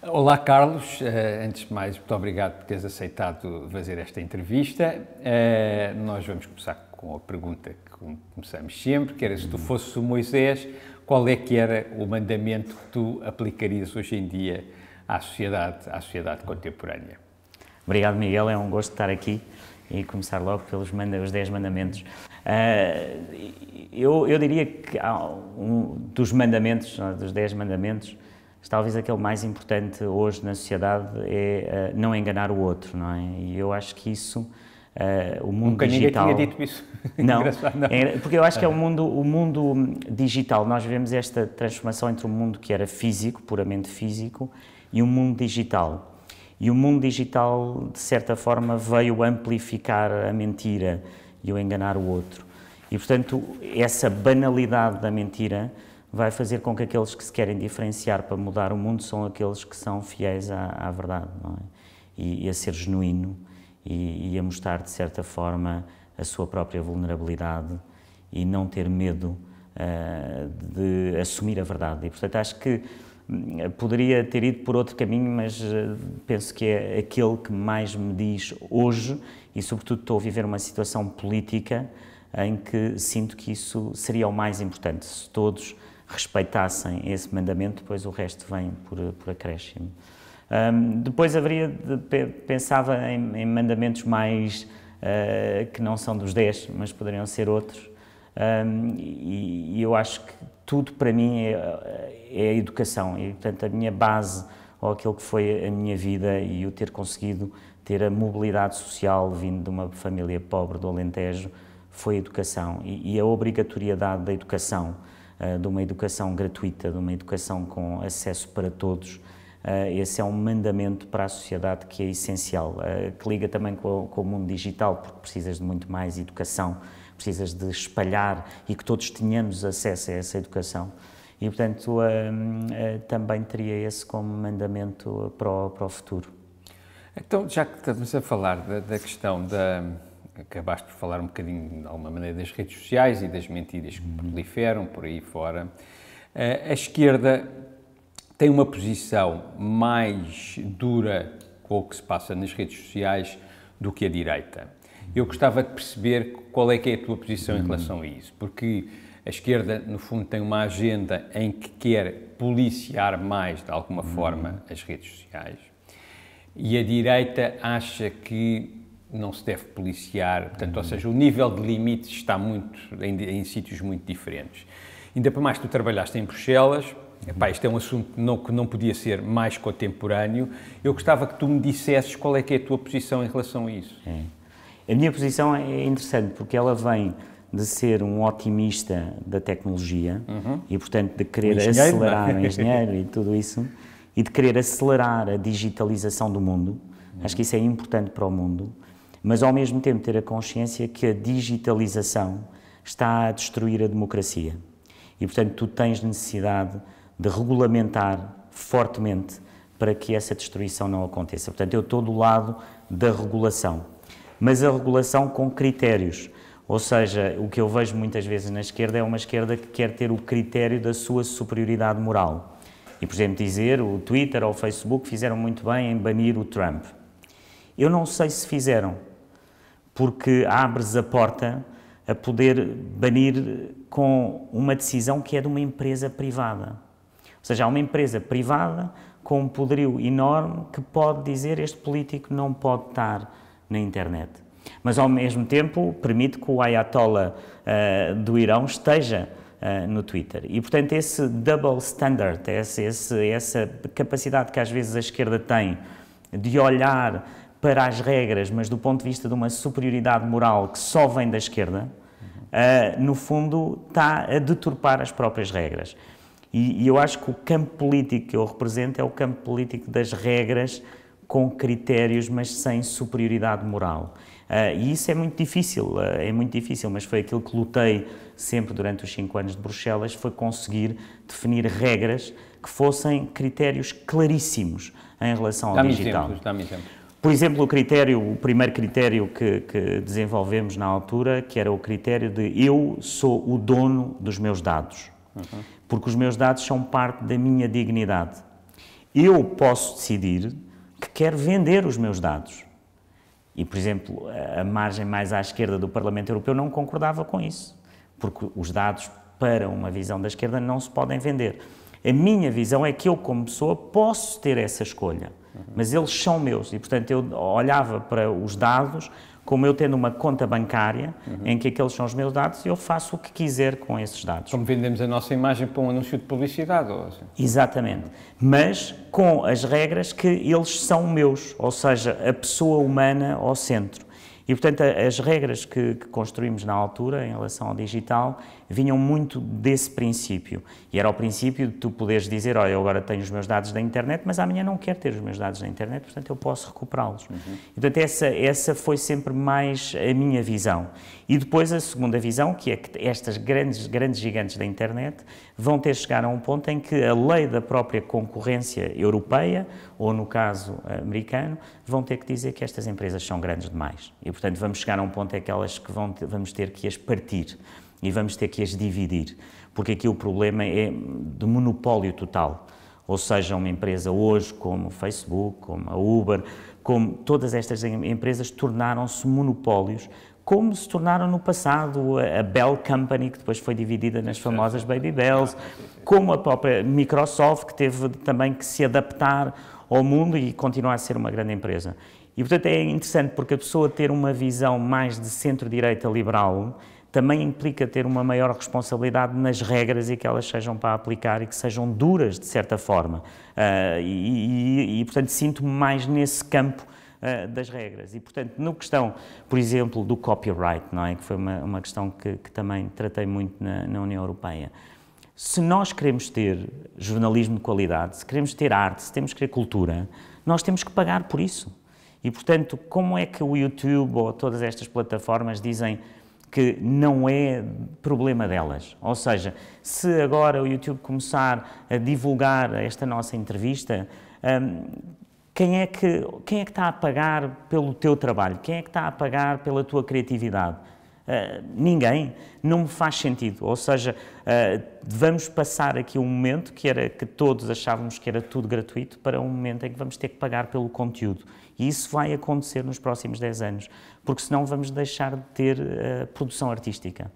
Olá, Carlos. Antes de mais, muito obrigado por teres aceitado fazer esta entrevista. Nós vamos começar com a pergunta que começamos sempre, que era: se tu fosses o Moisés, qual é que era o mandamento que tu aplicarias hoje em dia à sociedade contemporânea? Obrigado, Miguel. É um gosto estar aqui e começar logo pelos os 10 mandamentos. Eu diria que dos mandamentos, dos 10 mandamentos, talvez aquele mais importante hoje na sociedade é não enganar o outro, não é? E eu acho que isso, o mundo Nunca digital... ninguém tinha dito isso. Não, porque eu acho que é o mundo digital. Nós vivemos esta transformação entre um mundo que era físico, puramente físico, e um mundo digital. E o mundo digital, de certa forma, veio amplificar a mentira e o enganar o outro. E, portanto, essa banalidade da mentira vai fazer com que aqueles que se querem diferenciar para mudar o mundo são aqueles que são fiéis à verdade, não é? E a ser genuíno e a mostrar, de certa forma, a sua própria vulnerabilidade e não ter medo de assumir a verdade. E, portanto, acho que poderia ter ido por outro caminho, mas penso que é aquele que mais me diz hoje, e sobretudo estou a viver uma situação política em que sinto que isso seria o mais importante. Se todos respeitassem esse mandamento, depois o resto vem por acréscimo. Depois pensava em mandamentos mais que não são dos 10, mas poderiam ser outros. E eu acho que tudo para mim é a educação, e portanto a minha base, ou aquilo que foi a minha vida, e o ter conseguido ter a mobilidade social vindo de uma família pobre do Alentejo, foi a educação e a obrigatoriedade da educação, de uma educação gratuita, de uma educação com acesso para todos. Esse é um mandamento para a sociedade que é essencial, que liga também com o mundo digital, porque precisas de muito mais educação, precisas de espalhar e que todos tenhamos acesso a essa educação. E, portanto, também teria esse como mandamento para o futuro. Então, já que estamos a falar da questão acabaste por falar um bocadinho, de alguma maneira, das redes sociais e das mentiras que proliferam por aí fora. A esquerda tem uma posição mais dura com o que se passa nas redes sociais do que a direita. Eu gostava de perceber qual é que é a tua posição em relação a isso, porque a esquerda, no fundo, tem uma agenda em que quer policiar mais, de alguma forma, as redes sociais, e a direita acha que não se deve policiar, portanto, ou seja, o nível de limites está em sítios muito diferentes. Ainda por mais, tu trabalhaste em Bruxelas. Epá, isto é um assunto que não podia ser mais contemporâneo. Eu gostava que tu me dissesses qual é que é a tua posição em relação a isso. A minha posição é interessante porque ela vem de ser um otimista da tecnologia e, portanto, de querer acelerar o engenheiro e tudo isso, e de querer acelerar a digitalização do mundo. Acho que isso é importante para o mundo, mas ao mesmo tempo ter a consciência que a digitalização está a destruir a democracia. E, portanto, tu tens necessidade de regulamentar fortemente para que essa destruição não aconteça. Portanto, eu estou do lado da regulação, mas a regulação com critérios. Ou seja, o que eu vejo muitas vezes na esquerda é uma esquerda que quer ter o critério da sua superioridade moral. E, por exemplo, dizer o Twitter ou o Facebook fizeram muito bem em banir o Trump. Eu não sei se fizeram, porque abres a porta a poder banir com uma decisão que é de uma empresa privada. Ou seja, há uma empresa privada com um poderio enorme que pode dizer: este político não pode estar na internet. Mas, ao mesmo tempo, permite que o Ayatollah do Irão esteja no Twitter. E, portanto, esse double standard, essa capacidade que às vezes a esquerda tem de olhar para as regras, mas do ponto de vista de uma superioridade moral que só vem da esquerda, no fundo está a deturpar as próprias regras. E eu acho que o campo político que eu represento é o campo político das regras com critérios, mas sem superioridade moral. E isso é muito difícil, mas foi aquilo que lutei sempre durante os 5 anos de Bruxelas, foi conseguir definir regras que fossem critérios claríssimos em relação ao digital. Dá-me exemplos. Por exemplo, o primeiro critério que desenvolvemos na altura, que era o critério de eu sou o dono dos meus dados, porque os meus dados são parte da minha dignidade. eu posso decidir que quero vender os meus dados. E, por exemplo, a margem mais à esquerda do Parlamento Europeu não concordava com isso, porque os dados, para uma visão da esquerda, não se podem vender. A minha visão é que eu, como pessoa, posso ter essa escolha, mas eles são meus e, portanto, eu olhava para os dados como eu tendo uma conta bancária em que aqueles são os meus dados e eu faço o que quiser com esses dados. Como vendemos a nossa imagem para um anúncio de publicidade. Ou assim. Exatamente, mas com as regras que eles são meus, ou seja, a pessoa humana ao centro. E, portanto, as regras que construímos na altura, em relação ao digital, vinham muito desse princípio. E era o princípio de tu poderes dizer, olha, eu agora tenho os meus dados da internet, mas amanhã não quero ter os meus dados da internet, portanto, eu posso recuperá-los. E, portanto, essa foi sempre mais a minha visão. E depois a segunda visão, que é que estas grandes gigantes da internet vão ter chegar a um ponto em que a lei da própria concorrência europeia, ou no caso americano, vão ter que dizer que estas empresas são grandes demais. E, portanto, vamos chegar a um ponto em que elas vamos ter que as partir e vamos ter que as dividir, porque aqui o problema é de monopólio total. Ou seja, uma empresa hoje como o Facebook, como a Uber, como todas estas empresas tornaram-se monopólios, como se tornaram no passado a Bell Company, que depois foi dividida nas famosas Baby Bells, como a própria Microsoft, que teve também que se adaptar ao mundo e continuar a ser uma grande empresa. E, portanto, é interessante porque a pessoa ter uma visão mais de centro-direita liberal também implica ter uma maior responsabilidade nas regras e que elas sejam para aplicar e que sejam duras, de certa forma. Portanto, sinto-me mais nesse campo das regras. E, portanto, na questão, por exemplo, do copyright, não é? Que foi uma questão que também tratei muito na União Europeia. Se nós queremos ter jornalismo de qualidade, se queremos ter arte, se temos que ter cultura, nós temos que pagar por isso. E, portanto, como é que o YouTube ou todas estas plataformas dizem que não é problema delas? Ou seja, se agora o YouTube começar a divulgar esta nossa entrevista, quem é que está a pagar pelo teu trabalho? Quem é que está a pagar pela tua criatividade? Ninguém. Não me faz sentido. Ou seja, vamos passar aqui um momento que todos achávamos que era tudo gratuito para um momento em que vamos ter que pagar pelo conteúdo. E isso vai acontecer nos próximos 10 anos, porque senão vamos deixar de ter produção artística.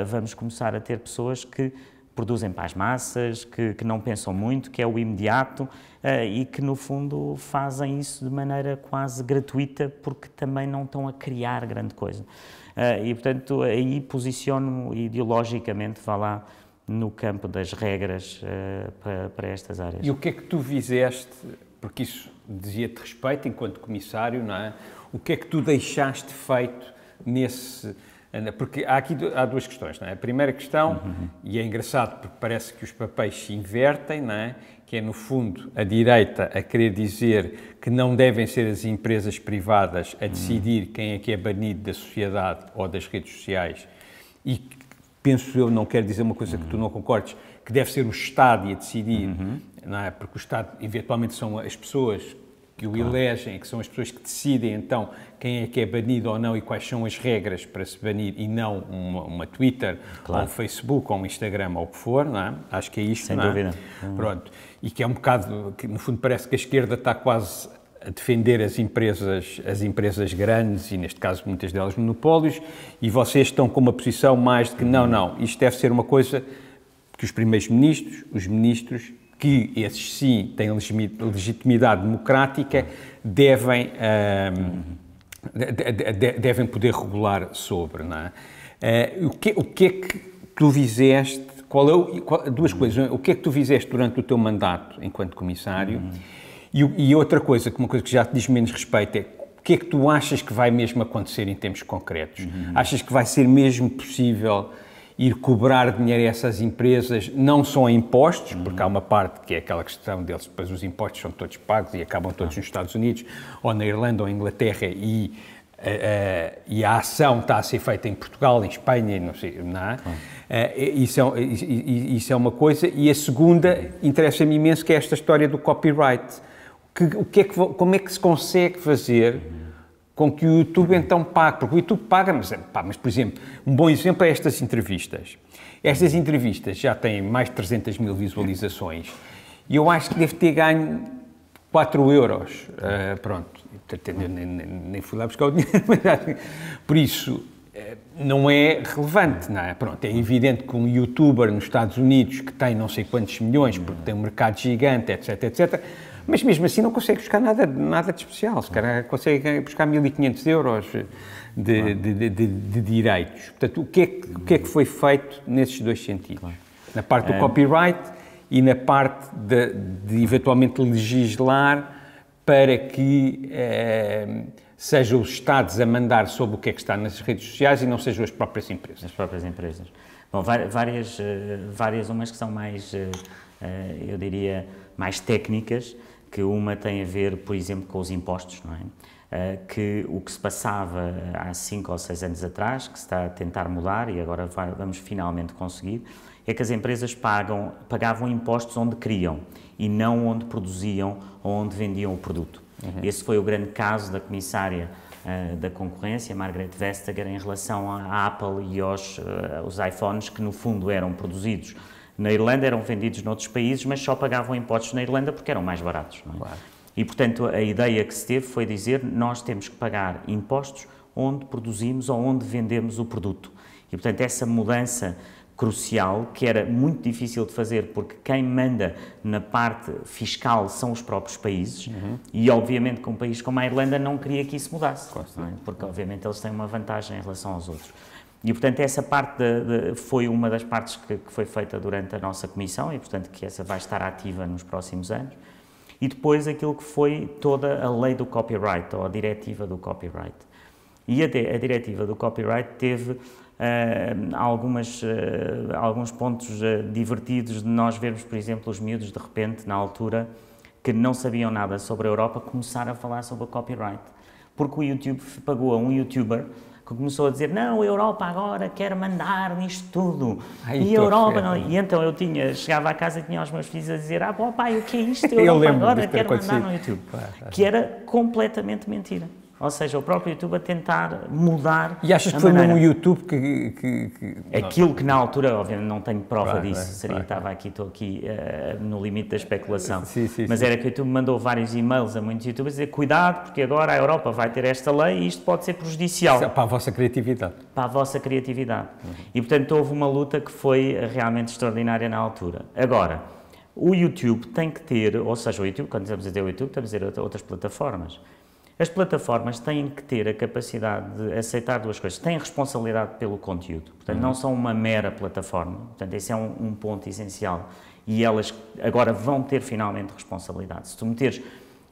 Vamos começar a ter pessoas que produzem para as massas, que não pensam muito, que é o imediato e que, no fundo, fazem isso de maneira quase gratuita porque também não estão a criar grande coisa. E, portanto, aí posiciono-me ideologicamente, vá lá, no campo das regras para estas áreas. E o que é que tu fizeste, porque isso dizia-te respeito enquanto comissário, não é? O que é que tu deixaste feito nesse... Porque há duas questões, não é? A primeira questão, e é engraçado porque parece que os papéis se invertem, não é? Que é, no fundo, a direita a querer dizer que não devem ser as empresas privadas a decidir quem é que é banido da sociedade ou das redes sociais e, penso eu, não quero dizer uma coisa que tu não concordes, que deve ser o Estado a decidir, não é? Porque o Estado, eventualmente, são as pessoas que o elegem, que são as pessoas que decidem, então, quem é que é banido ou não e quais são as regras para se banir e não uma Twitter, ou um Facebook, ou um Instagram, ou o que for, não é? Acho que é isto, sem não é? dúvida. Pronto. E que é um bocado, que no fundo parece que a esquerda está quase a defender as empresas grandes e, neste caso, muitas delas monopólios, e vocês estão com uma posição mais de que não, isto deve ser uma coisa que os primeiros ministros, os ministros, que esses sim têm legitimidade democrática, devem poder regular sobre, não é? O que é que tu fizeste, duas coisas, o que é que tu fizeste durante o teu mandato enquanto comissário, e outra coisa, uma coisa que já te diz menos respeito, é o que é que tu achas que vai mesmo acontecer em termos concretos? Achas que vai ser mesmo possível ir cobrar dinheiro a essas empresas, não só em impostos, porque há uma parte que é aquela questão deles, depois os impostos são todos pagos e acabam todos nos Estados Unidos, ou na Irlanda ou em Inglaterra, e a ação está a ser feita em Portugal, em Espanha, não sei, não é? Isso é uma coisa. E a segunda, interessa-me imenso, que é esta história do copyright. Como é que se consegue fazer com que o YouTube então pague? Porque o YouTube paga, mas, por exemplo, um bom exemplo é estas entrevistas. Estas entrevistas já têm mais de 300 mil visualizações E eu acho que devo ter ganho 4 euros. Pronto, nem fui lá buscar o dinheiro, mas por isso não é relevante, não é? Pronto, é evidente que um youtuber nos Estados Unidos que tem não sei quantos milhões, porque tem um mercado gigante, etc, etc, mas mesmo assim não consegue buscar nada de especial. Se calhar consegue buscar 1.500 euros de direitos. Portanto, o que é que foi feito nesses dois sentidos? Na parte do copyright e na parte de eventualmente legislar para que sejam os Estados a mandar sobre o que é que está nas redes sociais e não sejam as próprias empresas. As próprias empresas. Bom, várias umas que são mais, eu diria, mais técnicas, que uma tem a ver, por exemplo, com os impostos, não é? Que o que se passava há 5 ou 6 anos atrás, que se está a tentar mudar e agora vamos finalmente conseguir, é que as empresas pagavam impostos onde queriam e não onde produziam ou onde vendiam o produto. Esse foi o grande caso da comissária da concorrência, Margaret Vestager, em relação à Apple e os iPhones, que no fundo eram produzidos na Irlanda, eram vendidos noutros países, mas só pagavam impostos na Irlanda porque eram mais baratos. Não é? Claro. E, portanto, a ideia que se teve foi dizer nós temos que pagar impostos onde produzimos ou onde vendemos o produto. E, portanto, essa mudança crucial, que era muito difícil de fazer, porque quem manda na parte fiscal são os próprios países, e obviamente que um país como a Irlanda não queria que isso mudasse, não é? Porque obviamente eles têm uma vantagem em relação aos outros. E portanto essa parte foi uma das partes que foi feita durante a nossa comissão e portanto que essa vai estar ativa nos próximos anos. E depois aquilo que foi toda a lei do copyright, ou a diretiva do copyright. E a diretiva do copyright teve alguns pontos divertidos de nós vermos, por exemplo, os miúdos de repente, na altura, que não sabiam nada sobre a Europa, começar a falar sobre o copyright. Porque o YouTube pagou a um youtuber que começou a dizer, não, a Europa agora quer mandar nisto tudo. E a Europa não... E então chegava à casa e tinha os meus filhos a dizer, pai, o que é isto? A Europa agora quer mandar no YouTube. Que era completamente mentira. Ou seja, o próprio YouTube a tentar mudar. E achas que foi no YouTube Aquilo que na altura, obviamente não tenho prova disso, estou aqui no limite da especulação, mas era que o YouTube mandou vários e-mails a muitos youtubers a dizer cuidado porque agora a Europa vai ter esta lei e isto pode ser prejudicial. Para a vossa criatividade. Para a vossa criatividade. E portanto houve uma luta que foi realmente extraordinária na altura. Agora, o YouTube tem que ter, ou seja, o YouTube, quando estamos a dizer o YouTube, estamos a dizer outras plataformas. As plataformas têm que ter a capacidade de aceitar duas coisas. Têm responsabilidade pelo conteúdo, portanto, não são uma mera plataforma. Portanto, esse é um ponto essencial. E elas agora vão ter finalmente responsabilidade. Se tu meteres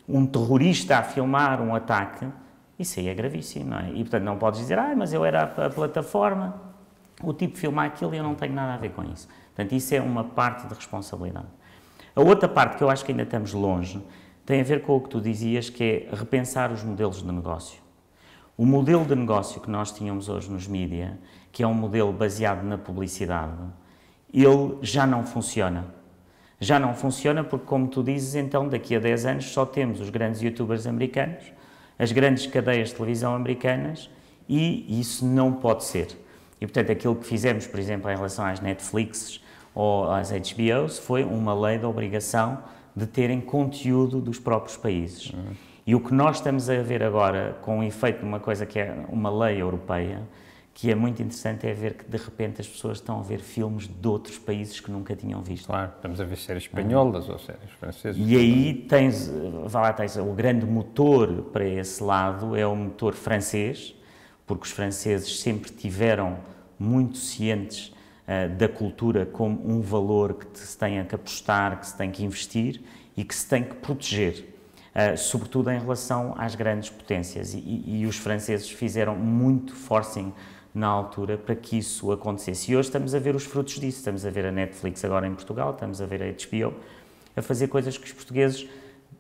um terrorista a filmar um ataque, isso aí é gravíssimo, não é? E, portanto, não podes dizer, mas eu era a plataforma, o tipo filma aquilo e eu não tenho nada a ver com isso. Portanto, isso é uma parte de responsabilidade. A outra parte que eu acho que ainda estamos longe tem a ver com o que tu dizias, que é repensar os modelos de negócio. O modelo de negócio que nós tínhamos hoje nos mídia, que é um modelo baseado na publicidade, ele já não funciona. Já não funciona porque, como tu dizes, então daqui a 10 anos só temos os grandes youtubers americanos, as grandes cadeias de televisão americanas, e isso não pode ser. E, portanto, aquilo que fizemos, por exemplo, em relação às Netflix ou às HBOs, foi uma lei da obrigação de terem conteúdo dos próprios países. E o que nós estamos a ver agora, com o efeito de uma coisa que é uma lei europeia, que é muito interessante, é ver que de repente as pessoas estão a ver filmes de outros países que nunca tinham visto. Claro, estamos a ver séries espanholas ou séries francesas. E aí tens o grande motor para esse lado, é o motor francês, porque os franceses sempre tiveram muito cientes da cultura como um valor que se tem que apostar, que se tem que investir e que se tem que proteger, sobretudo em relação às grandes potências. E os franceses fizeram muito forcing na altura para que isso acontecesse. E hoje estamos a ver os frutos disso. Estamos a ver a Netflix agora em Portugal, estamos a ver a HBO, a fazer coisas que os portugueses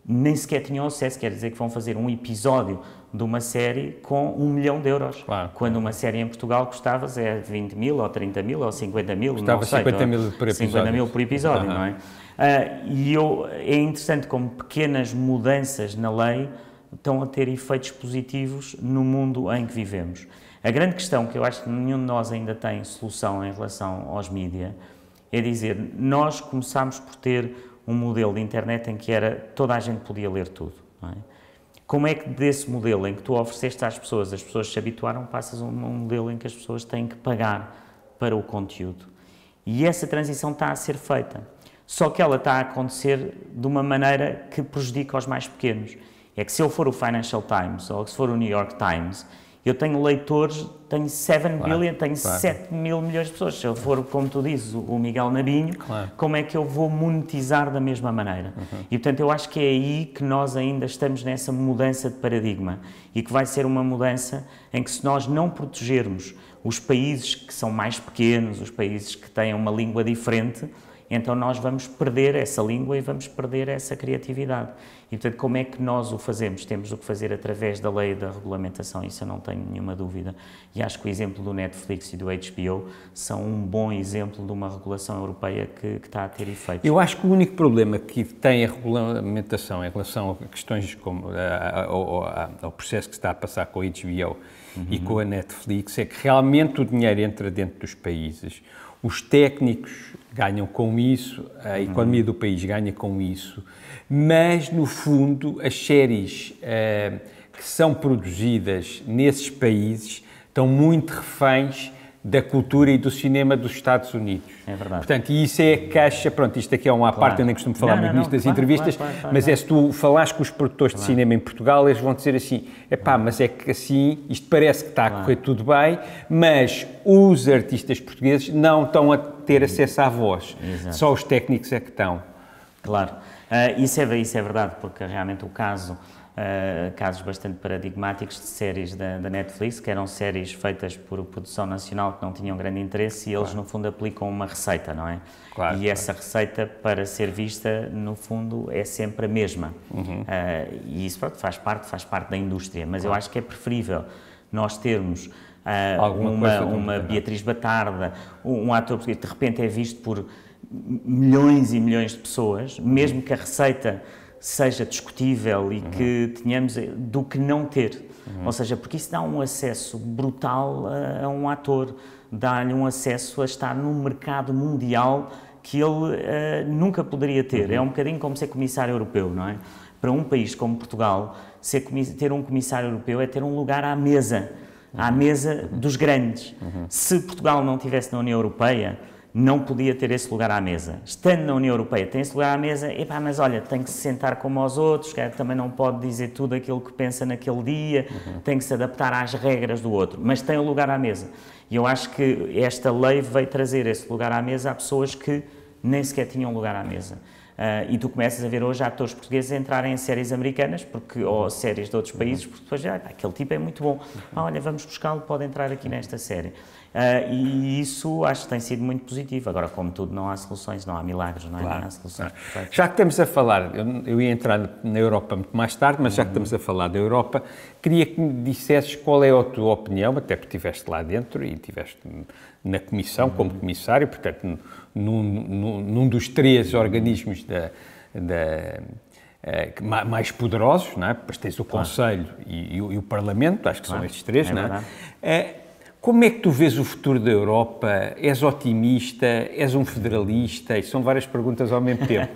nem sequer tinham acesso, quer dizer que vão fazer um episódio de uma série com 1 milhão de euros. Claro. Quando uma série em Portugal custava 20 mil, ou 30 mil, ou 50 mil, custava não sei. 50 mil por episódio. 50 mil por episódio, não é? É interessante como pequenas mudanças na lei estão a ter efeitos positivos no mundo em que vivemos. A grande questão, que eu acho que nenhum de nós ainda tem solução em relação aos mídia, é dizer, nós começámos por ter um modelo de internet em que toda a gente podia ler tudo, não é? Como é que desse modelo em que tu ofereceste às pessoas, as pessoas se habituaram, passas a um modelo em que as pessoas têm que pagar para o conteúdo? E essa transição está a ser feita, só que ela está a acontecer de uma maneira que prejudica os mais pequenos. É que se eu for o Financial Times ou se for o New York Times, eu tenho leitores, tenho 7 billion, tenho 7 mil milhões de pessoas. Se eu for, como tu dizes, o Miguel Nabinho, como é que eu vou monetizar da mesma maneira? E, portanto, eu acho que é aí que nós ainda estamos nessa mudança de paradigma e que vai ser uma mudança em que, se nós não protegermos os países que são mais pequenos, os países que têm uma língua diferente, então nós vamos perder essa língua e vamos perder essa criatividade. E, portanto, como é que nós o fazemos? Temos o que fazer através da lei e da regulamentação, isso eu não tenho nenhuma dúvida. E acho que o exemplo do Netflix e do HBO são um bom exemplo de uma regulação europeia que está a ter efeitos. Eu acho que o único problema que tem a regulamentação em relação a questões como ao processo que se está a passar com a HBO e com a Netflix é que realmente o dinheiro entra dentro dos países, os técnicos ganham com isso, a economia do país ganha com isso, mas, no fundo, as séries que são produzidas nesses países estão muito reféns da cultura e do cinema dos Estados Unidos. É verdade. Portanto, e isso é a caixa, pronto, isto aqui é uma parte, eu nem costumo falar muito nisto das entrevistas, mas é se tu falares com os produtores de cinema em Portugal, eles vão dizer assim, epá, mas é que assim, isto parece que está a correr tudo bem, mas os artistas portugueses não estão a ter acesso à voz, só os técnicos é que estão. Claro, isso é verdade, porque realmente o casos bastante paradigmáticos de séries da Netflix, que eram séries feitas por produção nacional que não tinham grande interesse e eles, no fundo, aplicam uma receita, não é? E essa receita, para ser vista, no fundo, é sempre a mesma. E isso faz parte da indústria, mas eu acho que é preferível nós termos uma Beatriz Batarda, um ator português que de repente é visto por milhões e milhões de pessoas, mesmo que a receita seja discutível e que tenhamos, do que não ter. Ou seja, porque isso dá um acesso brutal a um ator, dá-lhe um acesso a estar num mercado mundial que ele nunca poderia ter. É um bocadinho como ser comissário europeu, não é? Para um país como Portugal, ter um comissário europeu é ter um lugar à mesa dos grandes. Se Portugal não estivesse na União Europeia, não podia ter esse lugar à mesa. Estando na União Europeia, tem esse lugar à mesa, mas olha, tem que se sentar como aos outros, também não pode dizer tudo aquilo que pensa naquele dia, tem que se adaptar às regras do outro, mas tem o lugar à mesa. E eu acho que esta lei veio trazer esse lugar à mesa a pessoas que nem sequer tinham lugar à mesa. E tu começas a ver hoje atores portugueses entrarem em séries americanas ou séries de outros países, porque depois aquele tipo é muito bom. Olha, vamos buscá-lo, pode entrar aqui nesta série. E isso acho que tem sido muito positivo. Agora, como tudo, não há soluções, não há milagres, não há soluções perfeitas. Já que estamos a falar, eu ia entrar na Europa muito mais tarde, mas já que estamos a falar da Europa, queria que me dissesses qual é a tua opinião, até porque estiveste lá dentro e estiveste na Comissão, como comissário, portanto, num dos 3 organismos mais poderosos, não é? Depois tens o Conselho e o Parlamento, acho que são estes 3, não é? Como é que tu vês o futuro da Europa? És otimista? És um federalista? E são várias perguntas ao mesmo tempo.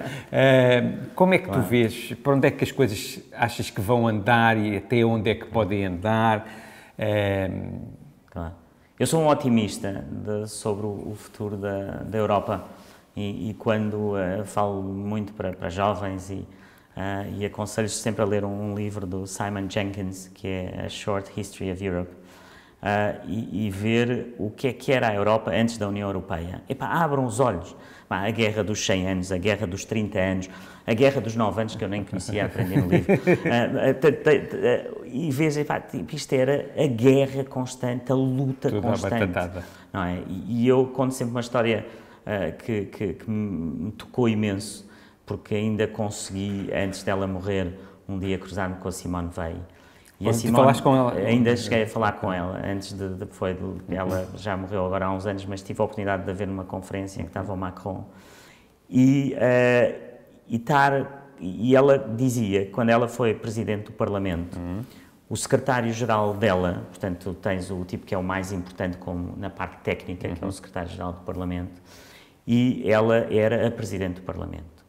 Como é que tu vês? Para onde é que as coisas achas que vão andar e até onde é que podem andar? Eu sou um otimista sobre o futuro da Europa e quando falo muito para jovens e aconselho-os sempre a ler um livro do Simon Jenkins, que é A Short History of Europe, e ver o que era a Europa antes da União Europeia. Abram os olhos. A guerra dos 100 anos, a guerra dos 30 anos, a guerra dos 9 anos, que eu nem conhecia a aprender no livro. E veja, isto era a guerra constante, a luta tudo constante. Não é? E eu conto sempre uma história que me tocou imenso, porque ainda consegui, antes dela morrer, um dia cruzar-me com a Simone Weil. E a Simone, com ela? Ainda cheguei a falar com ela, ela já morreu agora há uns anos, mas tive a oportunidade de ver numa conferência em que estava o Macron. E ela dizia, quando ela foi Presidente do Parlamento, o secretário-geral dela, portanto, tens o tipo que é o mais importante na parte técnica, que é o secretário-geral do Parlamento, e ela era a Presidente do Parlamento.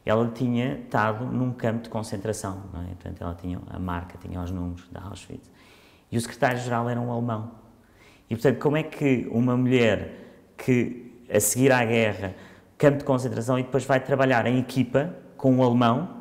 ela tinha estado num campo de concentração, não é? Portanto, ela tinha a marca, tinha os números da Auschwitz. E o secretário-geral era um alemão. E, portanto, como é que uma mulher que, a seguir à guerra, campo de concentração, e depois vai trabalhar em equipa com um alemão,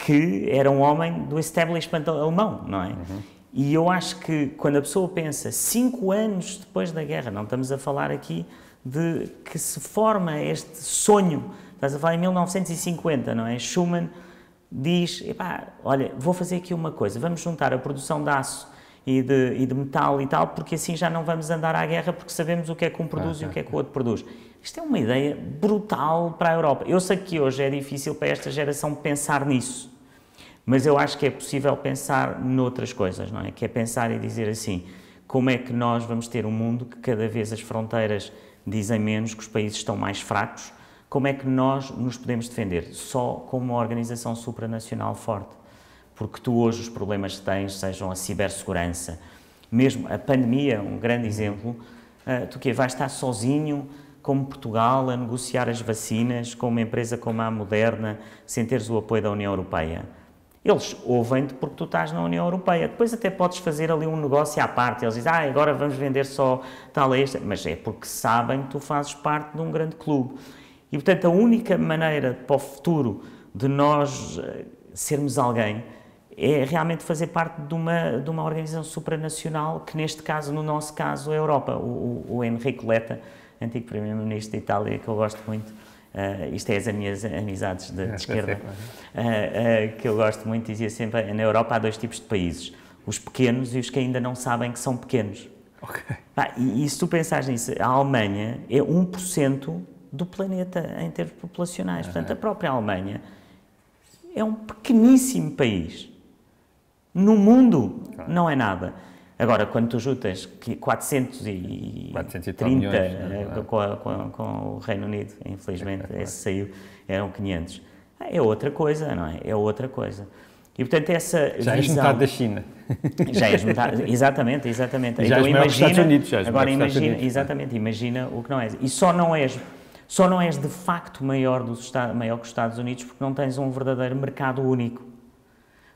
que era um homem do establishment alemão, não é? Uhum. E eu acho que quando a pessoa pensa 5 anos depois da guerra, não estamos a falar aqui de que se forma este sonho, estás a falar em 1950, não é? Schuman diz, epá, olha, vou fazer aqui uma coisa, vamos juntar a produção de aço e de metal e tal, porque assim já não vamos andar à guerra, porque sabemos o que é que um produz e o que é que o outro produz. Isto é uma ideia brutal para a Europa. Eu sei que hoje é difícil para esta geração pensar nisso, mas eu acho que é possível pensar noutras coisas, não é? Que é pensar e dizer assim, como é que nós vamos ter um mundo que cada vez as fronteiras dizem menos, que os países estão mais fracos, como é que nós nos podemos defender? Só com uma organização supranacional forte. Porque tu hoje os problemas que tens, sejam a cibersegurança, mesmo a pandemia, um grande exemplo, tu que vais estar sozinho, como Portugal, a negociar as vacinas com uma empresa como a Moderna, sem teres o apoio da União Europeia. Eles ouvem-te porque tu estás na União Europeia. Depois até podes fazer ali um negócio à parte. Eles dizem, agora vamos vender só tal a esta. Mas é porque sabem que tu fazes parte de um grande clube. E, portanto, a única maneira para o futuro de nós sermos alguém é realmente fazer parte de uma organização supranacional, que neste caso, no nosso caso, é a Europa. O Enrico Letta, antigo primeiro-ministro da Itália, que eu gosto muito, isto é as minhas amizades de esquerda, que eu gosto muito, dizia sempre, na Europa há 2 tipos de países, os pequenos e os que ainda não sabem que são pequenos. Okay. E se tu pensares nisso, a Alemanha é 1% do planeta em termos populacionais, portanto a própria Alemanha é um pequeníssimo país. No mundo não é nada. Agora, quando tu juntas 430 milhões, com o Reino Unido, infelizmente, esse saiu, eram 500. É outra coisa, não é? É outra coisa. E, portanto, essa já és metade da China. Já és metade, exatamente. Já então, és maior que os Estados Unidos. Já és agora, exatamente, imagina o que não és. E só não és de facto maior que os Estados Unidos porque não tens um verdadeiro mercado único.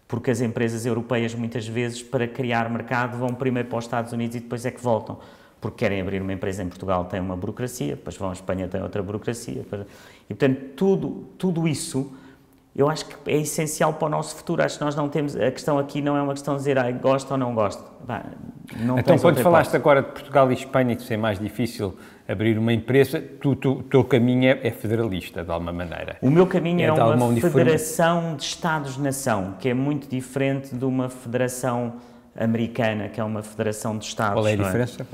Porque as empresas europeias, muitas vezes, para criar mercado, vão primeiro para os Estados Unidos e depois é que voltam. Porque querem abrir uma empresa em Portugal, tem uma burocracia, depois vão à Espanha, tem outra burocracia. E, portanto, tudo isso, eu acho que é essencial para o nosso futuro. Acho que nós não temos... A questão aqui não é uma questão de dizer, gosto ou não gosto. Então, quando falaste agora de Portugal e Espanha, que é mais difícil abrir uma empresa, o teu caminho é federalista, de alguma maneira. O meu caminho é uma federação de Estados-nação, que é muito diferente de uma federação americana, que é uma federação de Estados. Qual é a diferença?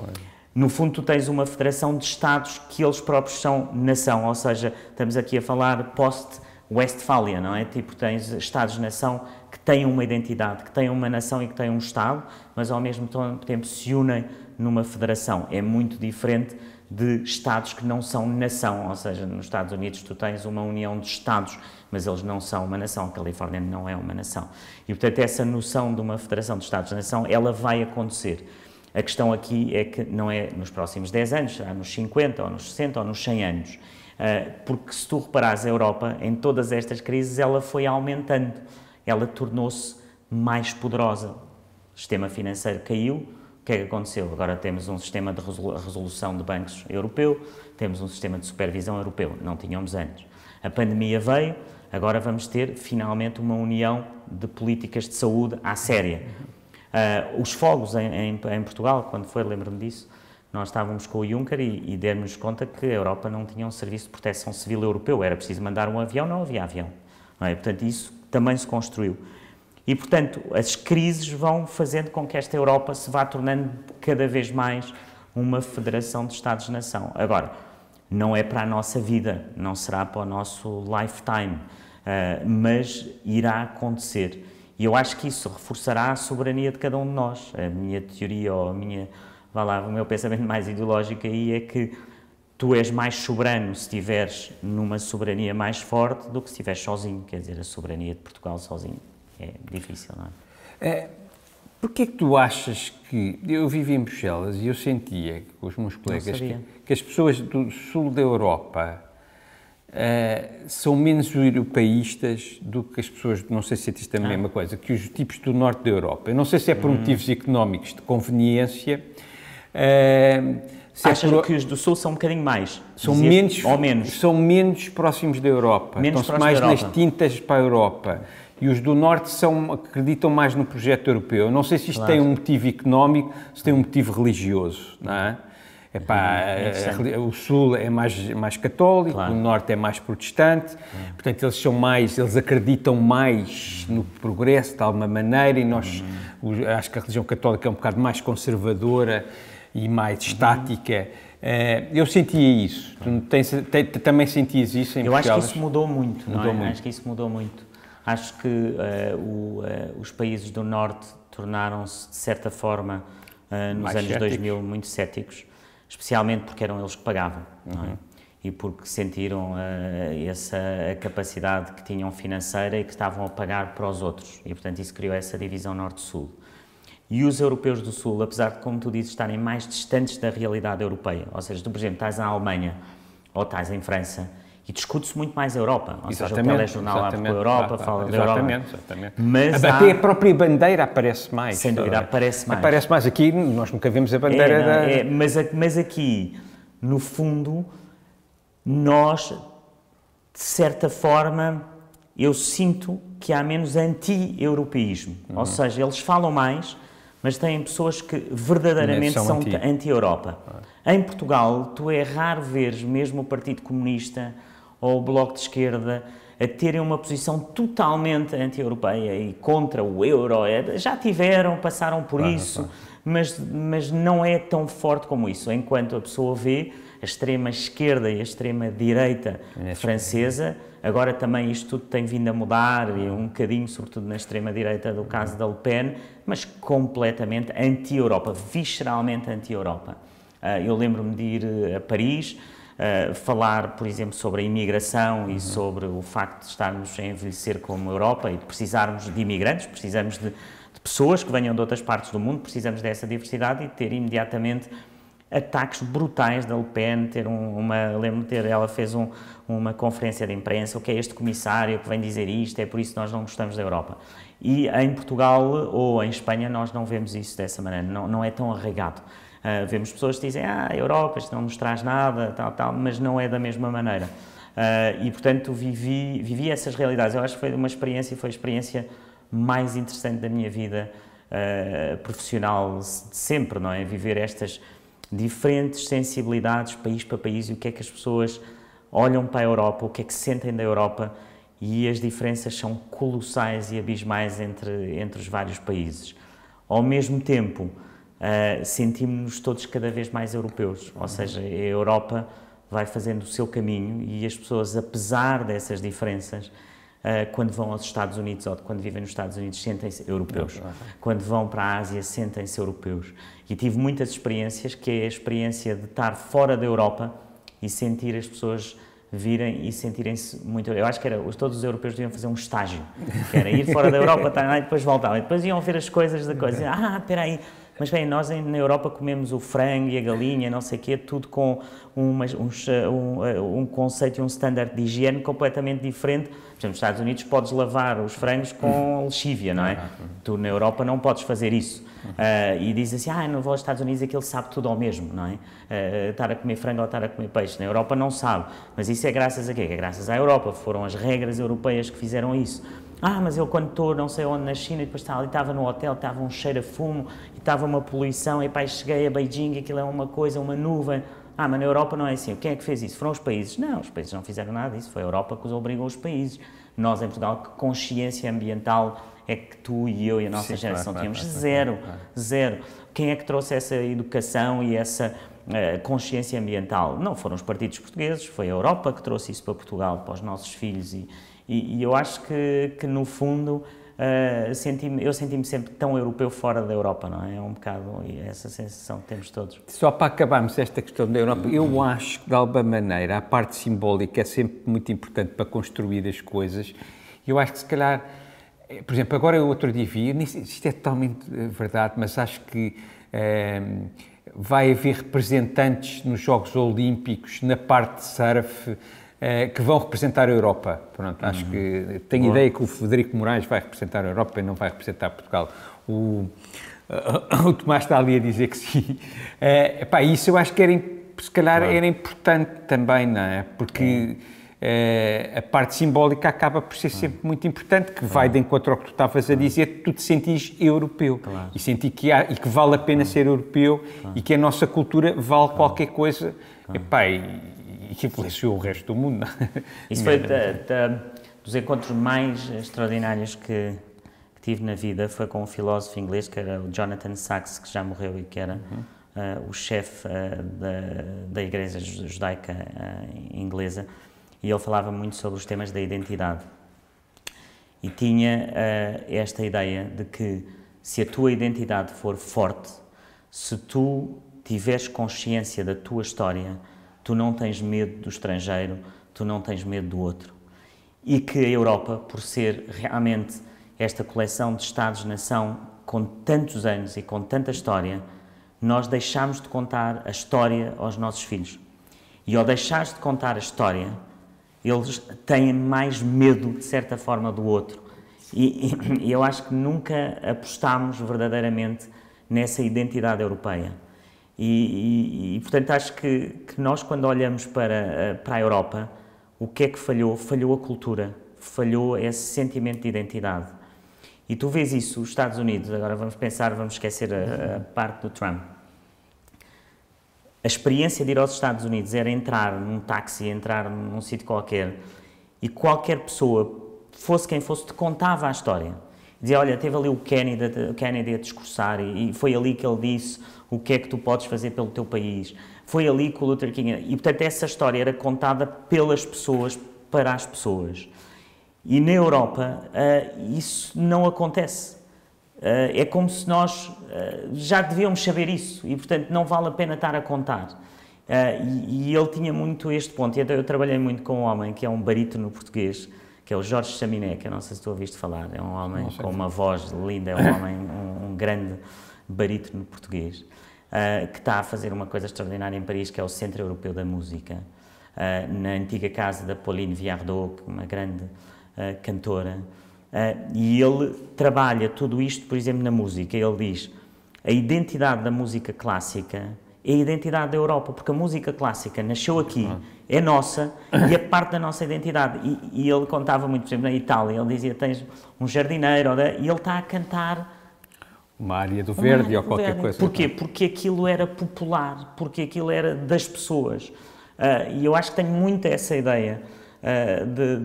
No fundo, tu tens uma federação de Estados que eles próprios são nação, ou seja, estamos aqui a falar post-Westfália, não é? Tipo, tens Estados-nação que têm uma identidade, que têm uma nação e que têm um Estado, mas ao mesmo tempo se unem numa federação. É muito diferente de Estados que não são nação, ou seja, nos Estados Unidos tu tens uma união de Estados, mas eles não são uma nação, a Califórnia não é uma nação. E, portanto, essa noção de uma federação de Estados-nação, ela vai acontecer. A questão aqui é que não é nos próximos 10 anos, será nos 50, ou nos 60, ou nos 100 anos. Porque se tu reparares a Europa, em todas estas crises, ela foi aumentando, ela tornou-se mais poderosa. O sistema financeiro caiu. O que é que aconteceu? Agora temos um sistema de resolução de bancos europeu, temos um sistema de supervisão europeu, não tínhamos antes. A pandemia veio, agora vamos ter finalmente uma união de políticas de saúde à séria. Os fogos em Portugal, quando foi, lembro-me disso, nós estávamos com o Juncker e demos conta que a Europa não tinha um serviço de proteção civil europeu, era preciso mandar um avião, não havia avião. Não é? Portanto, isso também se construiu. E, portanto, as crises vão fazendo com que esta Europa se vá tornando cada vez mais uma federação de Estados-nação. Agora, não é para a nossa vida, não será para o nosso lifetime, mas irá acontecer. E eu acho que isso reforçará a soberania de cada um de nós. A minha teoria, ou o meu pensamento mais ideológico aí é que tu és mais soberano se estiveres numa soberania mais forte do que se estiveres sozinho. Quer dizer, a soberania de Portugal sozinho é difícil, não é? Porquê é que tu achas que... Eu vivi em Bruxelas e eu sentia com os meus colegas que as pessoas do sul da Europa são menos europeístas do que as pessoas, não sei se é isto a mesma coisa, que os tipos do norte da Europa. Eu não sei se é por motivos económicos de conveniência. Achas que os do sul são um bocadinho mais? São menos próximos da Europa. Estão-se mais nas tintas para a Europa. E os do norte acreditam mais no projeto europeu. Não sei se isto tem um motivo económico, se tem um motivo religioso, não é? O sul é mais católico, o norte é mais protestante, portanto eles acreditam mais no progresso de alguma maneira, e nós, acho que a religião católica é um bocado mais conservadora e mais estática. Eu sentia isso. Tu também sentias isso em Portugal? Eu acho que isso mudou muito, Acho que isso mudou muito. Acho que os países do norte tornaram-se, de certa forma, nos anos céticos. 2000, muito céticos, especialmente porque eram eles que pagavam, não é? E porque sentiram a capacidade que tinham financeira e que estavam a pagar para os outros. E, portanto, isso criou essa divisão norte-sul. E os europeus do sul, apesar de, como tu dizes, estarem mais distantes da realidade europeia, ou seja, tu, por exemplo, estás na Alemanha ou estás em França e discute-se muito mais a Europa. Ou seja, o telejornal abre com a Europa, fala da Europa. Exatamente. Mas até a própria bandeira aparece mais. Sem dúvida, aparece mais. Aparece mais. Aqui nós nunca vemos a bandeira mas aqui, no fundo, nós, de certa forma, eu sinto que há menos anti-europeísmo. Ou seja, eles falam mais, mas têm pessoas que verdadeiramente são anti-Europa. Em Portugal, tu é raro veres mesmo o Partido Comunista ou o Bloco de Esquerda a terem uma posição totalmente anti-europeia e contra o euro. Já tiveram, passaram por isso, mas não é tão forte como isso. Enquanto a pessoa vê a extrema-esquerda e a extrema-direita francesa, agora também isto tudo tem vindo a mudar, e um bocadinho, sobretudo na extrema-direita do caso da Le Pen, mas completamente anti-Europa, visceralmente anti-Europa. Eu lembro-me de ir a Paris, falar, por exemplo, sobre a imigração e sobre o facto de estarmos a envelhecer como Europa e de precisarmos de imigrantes, precisamos de pessoas que venham de outras partes do mundo, precisamos dessa diversidade, e ter imediatamente ataques brutais da Le Pen, lembro-me de ela fez uma conferência de imprensa, o que é este comissário que vem dizer isto, é por isso que nós não gostamos da Europa. E em Portugal ou em Espanha nós não vemos isso dessa maneira, não é tão arraigado. Vemos pessoas que dizem, a Europa, isto não nos traz nada, tal, mas não é da mesma maneira. E, portanto, vivi essas realidades. Eu acho que foi a experiência mais interessante da minha vida profissional de sempre, não é? Viver estas diferentes sensibilidades, país para país, e o que é que as pessoas olham para a Europa, o que é que sentem da Europa, e as diferenças são colossais e abismais entre os vários países. Ao mesmo tempo, sentimos-nos todos cada vez mais europeus, ou seja, a Europa vai fazendo o seu caminho, e as pessoas, apesar dessas diferenças, quando vão aos Estados Unidos ou quando vivem nos Estados Unidos, sentem-se europeus. Quando vão para a Ásia, sentem-se europeus. E tive muitas experiências, que é a experiência de estar fora da Europa e sentir as pessoas virem e sentirem-se muito... Eu acho que todos os europeus deviam fazer um estágio, que era ir fora da Europa, e depois voltavam, e depois iam ver as coisas da coisa, espera aí, mas bem, nós na Europa comemos o frango e a galinha, não sei o quê, tudo com um conceito e um standard de higiene completamente diferente. Por exemplo, nos Estados Unidos podes lavar os frangos com lexívia, não é? Tu na Europa não podes fazer isso. E dizes assim, não vou aos Estados Unidos, aquele sabe tudo ao mesmo, não é? Estar a comer frango ou estar a comer peixe. Na Europa não sabe. Mas isso é graças a quê? É graças à Europa. Foram as regras europeias que fizeram isso. Mas eu quando estou não sei onde na China, e depois estava no hotel, estava um cheiro a fumo, e estava uma poluição, e depois cheguei a Beijing, aquilo é uma coisa, uma nuvem. Mas na Europa não é assim. Quem é que fez isso? Foram os países? Não, os países não fizeram nada disso, foi a Europa que os obrigou os países. Nós em Portugal, que consciência ambiental é que tu e eu e a nossa geração tínhamos? Zero. Quem é que trouxe essa educação e essa consciência ambiental? Não foram os partidos portugueses, foi a Europa que trouxe isso para Portugal, para os nossos filhos, e eu acho que no fundo eu senti-me sempre tão europeu fora da Europa, não é? É um bocado essa sensação que temos todos. Só para acabarmos esta questão da Europa, eu acho que de alguma maneira a parte simbólica é sempre muito importante para construir as coisas. Eu acho que se calhar, por exemplo, agora eu outro dia vi, isto é totalmente verdade, mas acho que vai haver representantes nos Jogos Olímpicos na parte de surf que vão representar a Europa. Pronto, acho que tenho ideia que o Frederico Moraes vai representar a Europa e não vai representar Portugal. O Tomás está ali a dizer que sim. Isso eu acho que se calhar era importante também, não é? Porque a parte simbólica acaba por ser sempre muito importante, que vai de encontro ao que tu estavas a dizer, tu te sentires europeu e sentir que que vale a pena ser europeu e que a nossa cultura vale qualquer coisa e que influenciou o resto do mundo. Isso foi dos encontros mais extraordinários que tive na vida, foi com um filósofo inglês que era o Jonathan Sacks, que já morreu e que era o chefe da Igreja Judaica inglesa. E ele falava muito sobre os temas da identidade. E tinha esta ideia de que se a tua identidade for forte, se tu tiveres consciência da tua história, tu não tens medo do estrangeiro, tu não tens medo do outro. E que a Europa, por ser realmente esta coleção de Estados-nação com tantos anos e com tanta história, nós deixamos de contar a história aos nossos filhos. E ao deixares de contar a história, eles têm mais medo, de certa forma, do outro. E eu acho que nunca apostámos verdadeiramente nessa identidade europeia. Portanto, acho que nós, quando olhamos para a Europa, o que é que falhou? Falhou a cultura, falhou esse sentimento de identidade. E tu vês isso, os Estados Unidos, agora vamos esquecer a parte do Trump. A experiência de ir aos Estados Unidos era entrar num táxi, entrar num sítio qualquer, e qualquer pessoa, fosse quem fosse, te contava a história. Dizia, olha, teve ali o Kennedy a discursar e foi ali que ele disse o que é que tu podes fazer pelo teu país. Foi ali que o Luther King... E, portanto, essa história era contada pelas pessoas, para as pessoas. E na Europa, isso não acontece. É como se nós já devíamos saber isso e, portanto, não vale a pena estar a contar. E ele tinha muito este ponto. E então eu trabalhei muito com um homem que é um barítono português, que é o Jorge Chaminé, que eu não sei se tu ouviste falar. É um homem com uma voz linda, é um homem, um grande barítono português, que está a fazer uma coisa extraordinária em Paris, que é o Centro Europeu da Música, na antiga casa da Pauline Viardot, uma grande cantora. E ele trabalha tudo isto, por exemplo, na música. Ele diz, a identidade da música clássica é a identidade da Europa, porque a música clássica nasceu aqui, é nossa e é parte da nossa identidade. E ele contava muito, por exemplo, na Itália, ele dizia, tens um jardineiro, e ele está a cantar... Uma área do verde ou qualquer coisa. Porquê? Porque aquilo era popular, porque aquilo era das pessoas. E eu acho que tenho muito essa ideia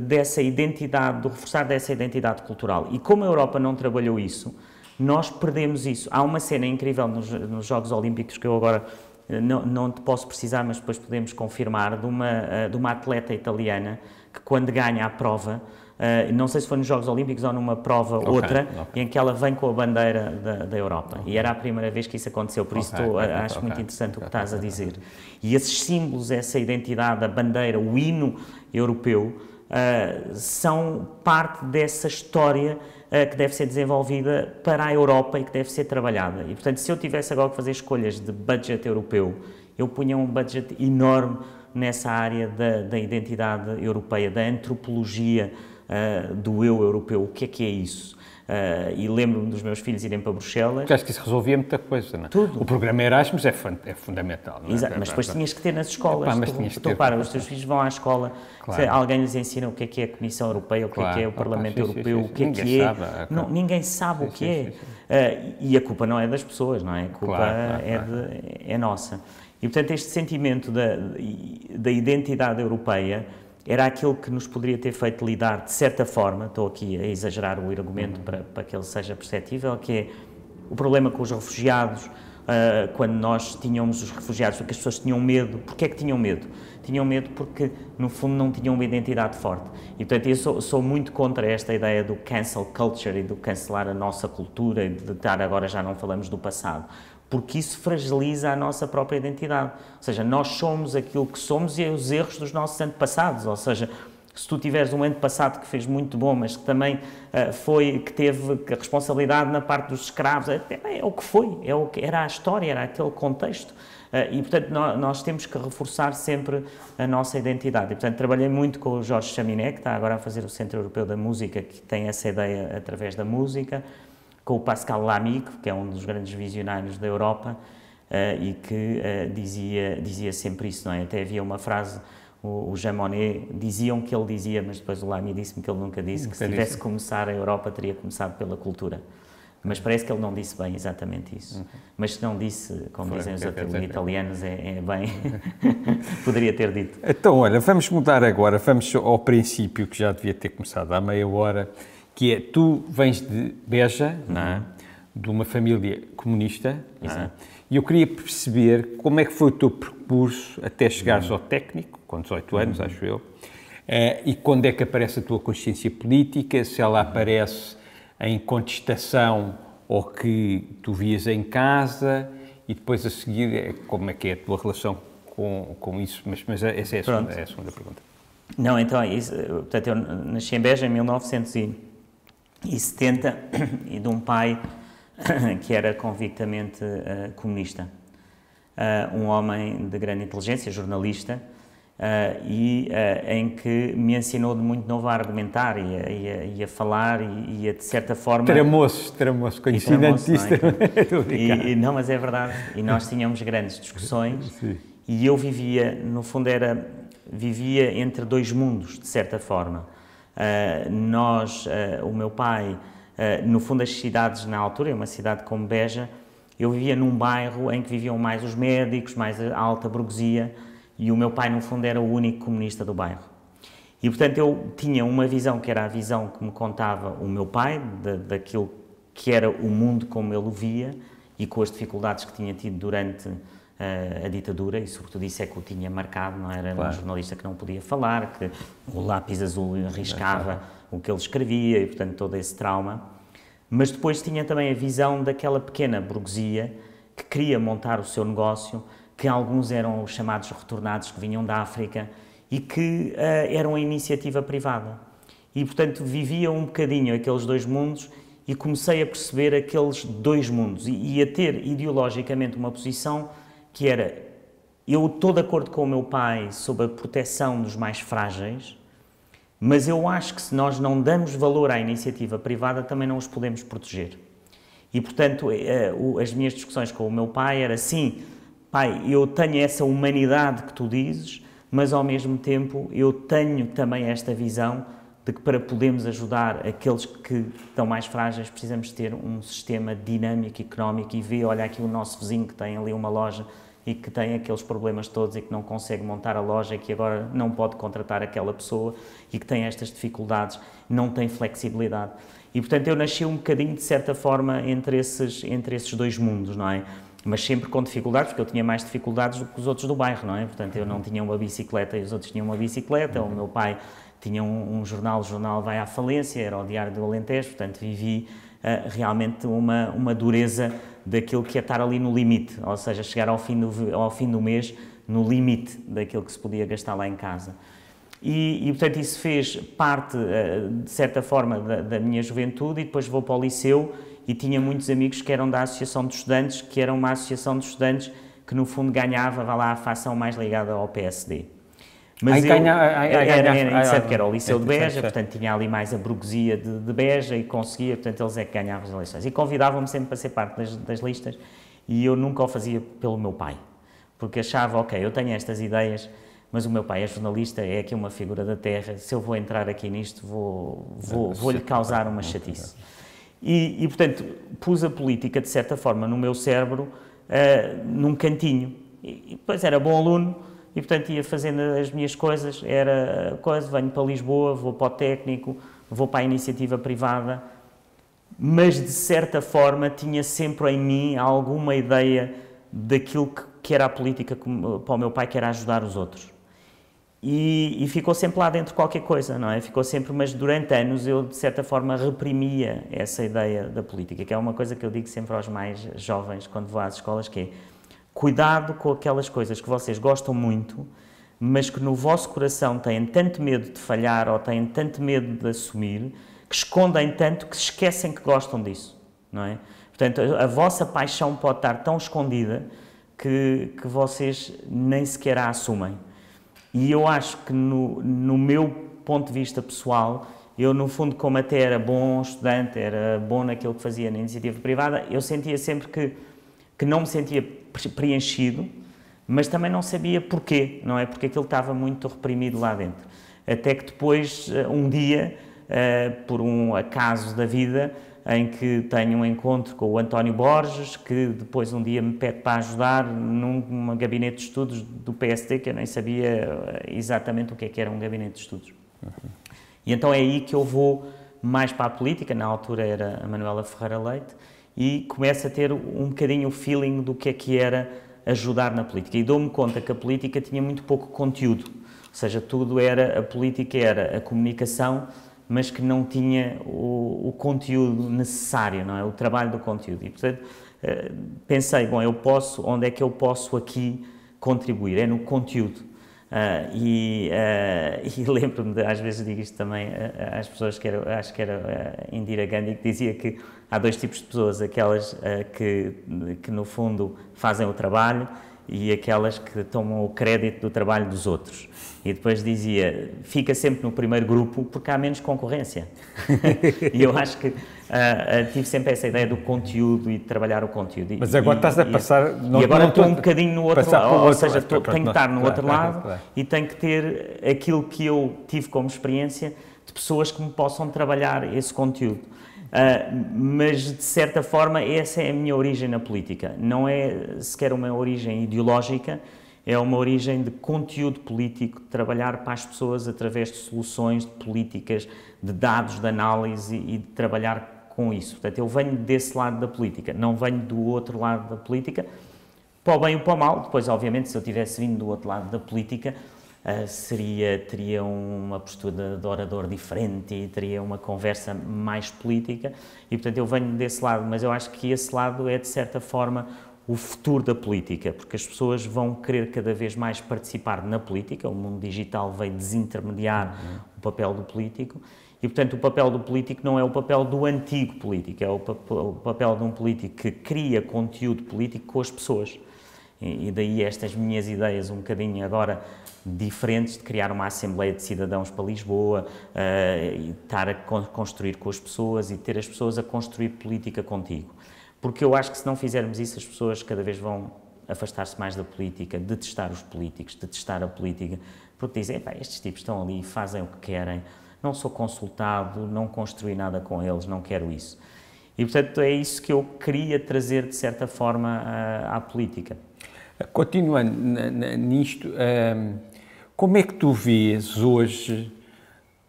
dessa identidade, do reforçar dessa identidade cultural. E como a Europa não trabalhou isso, nós perdemos isso. Há uma cena incrível nos Jogos Olímpicos que eu agora não te posso precisar, mas depois podemos confirmar, de uma atleta italiana que, quando ganha a prova, não sei se foi nos Jogos Olímpicos ou numa prova outra, em que ela vem com a bandeira da Europa. E era a primeira vez que isso aconteceu, por isso acho muito interessante o que estás a dizer. E esses símbolos, essa identidade, a bandeira, o hino europeu, são parte dessa história que deve ser desenvolvida para a Europa e que deve ser trabalhada. E, portanto, se eu tivesse agora que fazer escolhas de budget europeu, eu punha um budget enorme nessa área da identidade europeia, da antropologia do eu europeu. O que é isso? E lembro-me dos meus filhos irem para Bruxelas. Porque acho que isso resolvia muita coisa, não é? Tudo. O programa Erasmus é fundamental, não é? Exato, mas depois tinhas que ter nas escolas. Os teus filhos vão à escola, alguém lhes ensina o que é a Comissão Europeia, o que é o Parlamento Europeu, o que é que é. Ninguém sabe o que é. E a culpa não é das pessoas, não é? A culpa é nossa. E, portanto, este sentimento da identidade europeia era aquilo que nos poderia ter feito lidar, de certa forma, estou aqui a exagerar o argumento para que ele seja perceptível, que é o problema com os refugiados, quando nós tínhamos os refugiados, porque as pessoas tinham medo. Porquê é que tinham medo? Tinham medo porque, no fundo, não tinham uma identidade forte. E, portanto, eu sou muito contra esta ideia do cancel culture e do cancelar a nossa cultura e de estar agora já não falamos do passado. Porque isso fragiliza a nossa própria identidade. Ou seja, nós somos aquilo que somos e os erros dos nossos antepassados. Ou seja, se tu tiveres um antepassado que fez muito bom, mas que também que teve a responsabilidade na parte dos escravos, é o que foi, era a história, era aquele contexto. E, portanto, nós temos que reforçar sempre a nossa identidade. E, portanto, trabalhei muito com o Jorge Chaminé, que está agora a fazer o Centro Europeu da Música, que tem essa ideia através da música, com o Pascal Lamy, que é um dos grandes visionários da Europa, e que dizia sempre isso, não é? Até havia uma frase, o Jean Monnet, diziam que ele dizia, mas depois o Lamy disse-me que ele nunca disse, que se tivesse que começar a Europa, teria começado pela cultura. Mas parece que ele não disse bem exatamente isso. Mas se não disse, como dizem os italianos, é bem... Poderia ter dito. Então, olha, vamos mudar agora, vamos ao princípio, que já devia ter começado há meia hora, que é, tu vens de Beja, não é? De uma família comunista, não é? E eu queria perceber como é que foi o teu percurso até chegares ao técnico, com 18 anos, acho eu, e quando é que aparece a tua consciência política, se ela aparece em contestação ou que tu vias em casa, e depois a seguir como é que é a tua relação com isso, mas essa é a segunda pergunta. Não, então, portanto, eu nasci em Beja em 1970 e de um pai que era convictamente comunista. Um homem de grande inteligência, jornalista, em que me ensinou de muito novo a argumentar e a falar e a, de certa forma... Tramoço, conhecimento disto. Não, mas é verdade. E nós tínhamos grandes discussões. Sim. E eu vivia, no fundo, vivia entre dois mundos, de certa forma. O meu pai, no fundo, as cidades na altura, uma cidade como Beja, eu vivia num bairro em que viviam mais os médicos, mais a alta burguesia, e o meu pai, no fundo, era o único comunista do bairro. E, portanto, eu tinha uma visão que era a visão que me contava o meu pai, daquilo que era o mundo como ele o via, e com as dificuldades que tinha tido durante a ditadura, e sobretudo isso é que o tinha marcado, não era? Claro. Um jornalista que não podia falar, que o lápis azul riscava o que ele escrevia, e, portanto, todo esse trauma. Mas depois tinha também a visão daquela pequena burguesia que queria montar o seu negócio, que alguns eram os chamados retornados que vinham da África e que eram a iniciativa privada. E, portanto, vivia um bocadinho aqueles dois mundos e comecei a perceber aqueles dois mundos e a ter ideologicamente uma posição que era, eu estou de acordo com o meu pai sobre a proteção dos mais frágeis, mas eu acho que se nós não damos valor à iniciativa privada, também não os podemos proteger. E, portanto, as minhas discussões com o meu pai era assim, pai, eu tenho essa humanidade que tu dizes, mas ao mesmo tempo eu tenho também esta visão de que para podermos ajudar aqueles que estão mais frágeis precisamos ter um sistema dinâmico, económico e ver, olha aqui o nosso vizinho que tem ali uma loja e que tem aqueles problemas todos e que não consegue montar a loja e que agora não pode contratar aquela pessoa e que tem estas dificuldades, não tem flexibilidade. E, portanto, eu nasci um bocadinho, de certa forma, entre esses dois mundos, não é? Mas sempre com dificuldades, porque eu tinha mais dificuldades do que os outros do bairro, não é? Portanto, eu não tinha uma bicicleta e os outros tinham uma bicicleta, o meu pai tinha um jornal, o jornal vai à falência, era o Diário do Alentejo, portanto, vivi realmente uma dureza daquilo que é estar ali no limite, ou seja, chegar ao fim do mês no limite daquilo que se podia gastar lá em casa. E portanto, isso fez parte, de certa forma, da minha juventude, e depois vou para o liceu e tinha muitos amigos que eram da Associação de Estudantes, que era uma associação de estudantes que, no fundo, ganhava, vá lá, a facção mais ligada ao PSD. Mas que era o Liceu de Beja, portanto tinha ali mais a burguesia de Beja e conseguia, portanto eles é que ganhavam as eleições. E convidavam-me sempre para ser parte das listas e eu nunca o fazia pelo meu pai, porque achava, ok, eu tenho estas ideias, mas o meu pai é jornalista, é aqui uma figura da terra, se eu vou entrar aqui nisto vou-lhe causar uma chatice. E portanto pus a política de certa forma no meu cérebro num cantinho e depois era bom aluno. E, portanto, ia fazendo as minhas coisas, venho para Lisboa, vou para o técnico, vou para a iniciativa privada, mas, de certa forma, tinha sempre em mim alguma ideia daquilo que era a política para o meu pai, que era ajudar os outros. E ficou sempre lá dentro qualquer coisa, não é? Ficou sempre, mas durante anos eu, de certa forma, reprimia essa ideia da política, que é uma coisa que eu digo sempre aos mais jovens, quando vou às escolas, que é: cuidado com aquelas coisas que vocês gostam muito, mas que no vosso coração têm tanto medo de falhar ou têm tanto medo de assumir, que escondem tanto que se esquecem que gostam disso, não é? Portanto, a vossa paixão pode estar tão escondida que vocês nem sequer a assumem. E eu acho que no meu ponto de vista pessoal, eu no fundo, como até era bom estudante, era bom naquilo que fazia na iniciativa privada, eu sentia sempre que não me sentia preenchido, mas também não sabia porquê, não é? Porque aquilo estava muito reprimido lá dentro. Até que depois, um dia, por um acaso da vida, em que tenho um encontro com o António Borges, que depois um dia me pede para ajudar num gabinete de estudos do PSD, que eu nem sabia exatamente o que era um gabinete de estudos. E então é aí que eu vou mais para a política, na altura era a Manuela Ferreira Leite, e começo a ter um bocadinho o feeling do que era ajudar na política. E dou-me conta que a política tinha muito pouco conteúdo, ou seja, a política era a comunicação, mas que não tinha o conteúdo necessário, não é? O trabalho do conteúdo. E, portanto, pensei, bom, onde é que eu posso aqui contribuir? É no conteúdo. E lembro-me, às vezes digo isto também às pessoas, acho que era Indira Gandhi, que dizia que há dois tipos de pessoas, aquelas que no fundo fazem o trabalho e aquelas que tomam o crédito do trabalho dos outros. E depois dizia, fica sempre no primeiro grupo porque há menos concorrência. E eu acho que tive sempre essa ideia do conteúdo e de trabalhar o conteúdo. Mas agora estás a passar... E agora estou um bocadinho no outro lado, ou seja, tenho que estar no outro lado claro. E tenho que ter aquilo que eu tive como experiência de pessoas que me possam trabalhar esse conteúdo. Mas, de certa forma, essa é a minha origem na política. Não é sequer uma origem ideológica, é uma origem de conteúdo político, de trabalhar para as pessoas através de soluções, de políticas, de dados, de análise e de trabalhar com isso. Portanto, eu venho desse lado da política, não venho do outro lado da política, para o bem ou para o mal. Depois, obviamente, se eu tivesse vindo do outro lado da política, teria uma postura de orador diferente e teria uma conversa mais política e, portanto, eu venho desse lado, mas eu acho que esse lado é, de certa forma, o futuro da política, porque as pessoas vão querer cada vez mais participar na política, o mundo digital veio desintermediar o papel do político e, portanto, o papel do político não é o papel do antigo político, é o papel de um político que cria conteúdo político com as pessoas. E daí estas minhas ideias um bocadinho agora diferentes de criar uma Assembleia de Cidadãos para Lisboa, e estar a construir com as pessoas e ter as pessoas a construir política contigo. Porque eu acho que se não fizermos isso, as pessoas cada vez vão afastar-se mais da política, detestar os políticos, detestar a política, porque dizem, estes tipos estão ali, fazem o que querem, não sou consultado, não construí nada com eles, não quero isso. E, portanto, é isso que eu queria trazer, de certa forma, à política. Continuando nisto, como é que tu vês hoje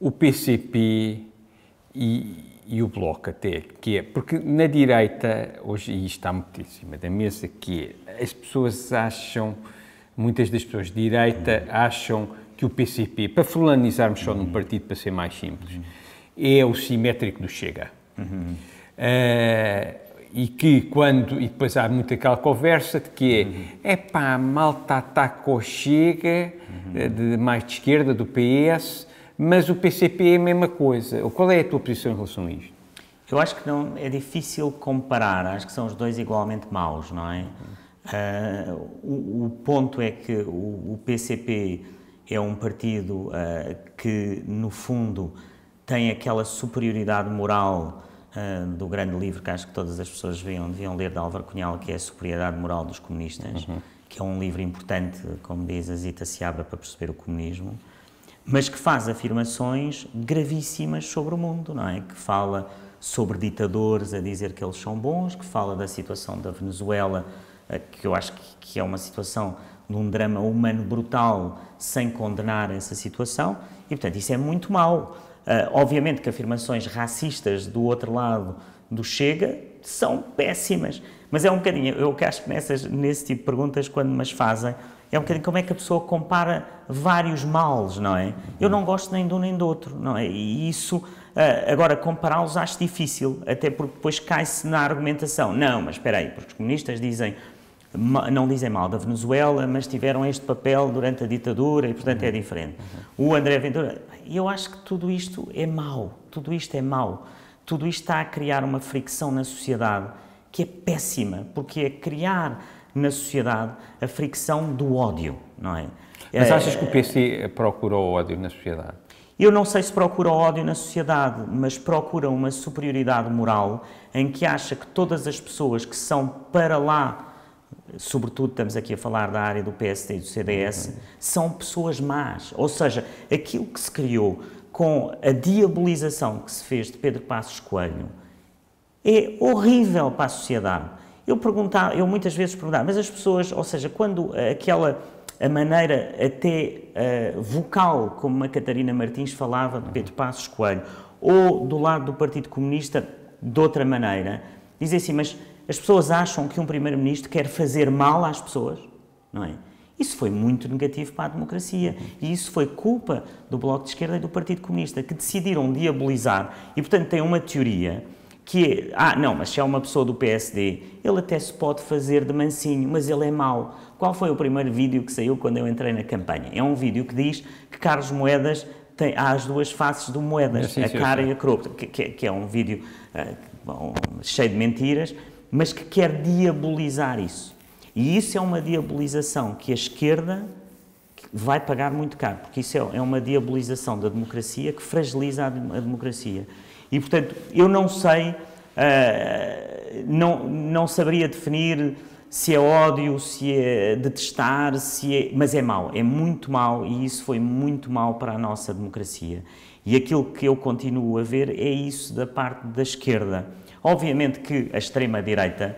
o PCP e o Bloco até? Porque na direita, hoje, e isto está muito em cima da mesa, que as pessoas acham, muitas das pessoas de direita acham que o PCP, para fulanizarmos só num partido para ser mais simples, é o simétrico do Chega. E depois há muito aquela conversa de que a malta ataca o Chega, mais de esquerda, do PS, mas o PCP é a mesma coisa. Qual é a tua posição em relação a isto? Eu acho que não, é difícil comparar, acho que são os dois igualmente maus, não é? O ponto é que o PCP é um partido que, no fundo, tem aquela superioridade moral do grande livro que acho que todas as pessoas deviam ler, de Álvaro Cunhal, que é a Superioridade Moral dos Comunistas, que é um livro importante, como diz a Zita Seabra, para perceber o comunismo, mas que faz afirmações gravíssimas sobre o mundo, não é? Que fala sobre ditadores a dizer que eles são bons, que fala da situação da Venezuela, que eu acho que é uma situação de um drama humano brutal, sem condenar essa situação, e, portanto, isso é muito mau. Obviamente que afirmações racistas do outro lado do Chega são péssimas, mas é um bocadinho, eu acho que nesse tipo de perguntas, quando me as fazem, é um bocadinho como é que a pessoa compara vários males, não é? Eu não gosto nem de um nem do outro, não é? E isso, agora, compará-los acho difícil, até porque depois cai-se na argumentação. Não, mas espera aí, porque os comunistas não dizem mal da Venezuela, mas tiveram este papel durante a ditadura e, portanto, é diferente. O André Ventura... E eu acho que tudo isto é mau, tudo isto é mau. Tudo isto está a criar uma fricção na sociedade que é péssima, porque é criar na sociedade a fricção do ódio, não é? Mas achas que o PC procura o ódio na sociedade? Eu não sei se procura o ódio na sociedade, mas procura uma superioridade moral em que acha que todas as pessoas que são para lá, sobretudo estamos aqui a falar da área do PSD e do CDS, são pessoas más. Ou seja, aquilo que se criou com a diabolização que se fez de Pedro Passos Coelho é horrível para a sociedade. Eu muitas vezes perguntava, mas as pessoas, ou seja, quando a maneira até vocal como a Catarina Martins falava de Pedro Passos Coelho, ou do lado do Partido Comunista de outra maneira, dizem assim, mas as pessoas acham que um primeiro-ministro quer fazer mal às pessoas, não é? Isso foi muito negativo para a democracia e isso foi culpa do Bloco de Esquerda e do Partido Comunista, que decidiram diabolizar e, portanto, têm uma teoria que é, não, mas se é uma pessoa do PSD, ele até se pode fazer de mansinho, mas ele é mau. Qual foi o primeiro vídeo que saiu quando eu entrei na campanha? É um vídeo que diz que Carlos Moedas há as duas faces do Moedas, a cara e a coroa, que é um vídeo cheio de mentiras, mas que quer diabolizar isso. E isso é uma diabolização que a esquerda vai pagar muito caro, porque isso é uma diabolização da democracia que fragiliza a democracia. E, portanto, eu não sei, não saberia definir se é ódio, se é detestar, mas é mau, é muito mau e isso foi muito mau para a nossa democracia. E aquilo que eu continuo a ver é isso da parte da esquerda. Obviamente que a extrema-direita,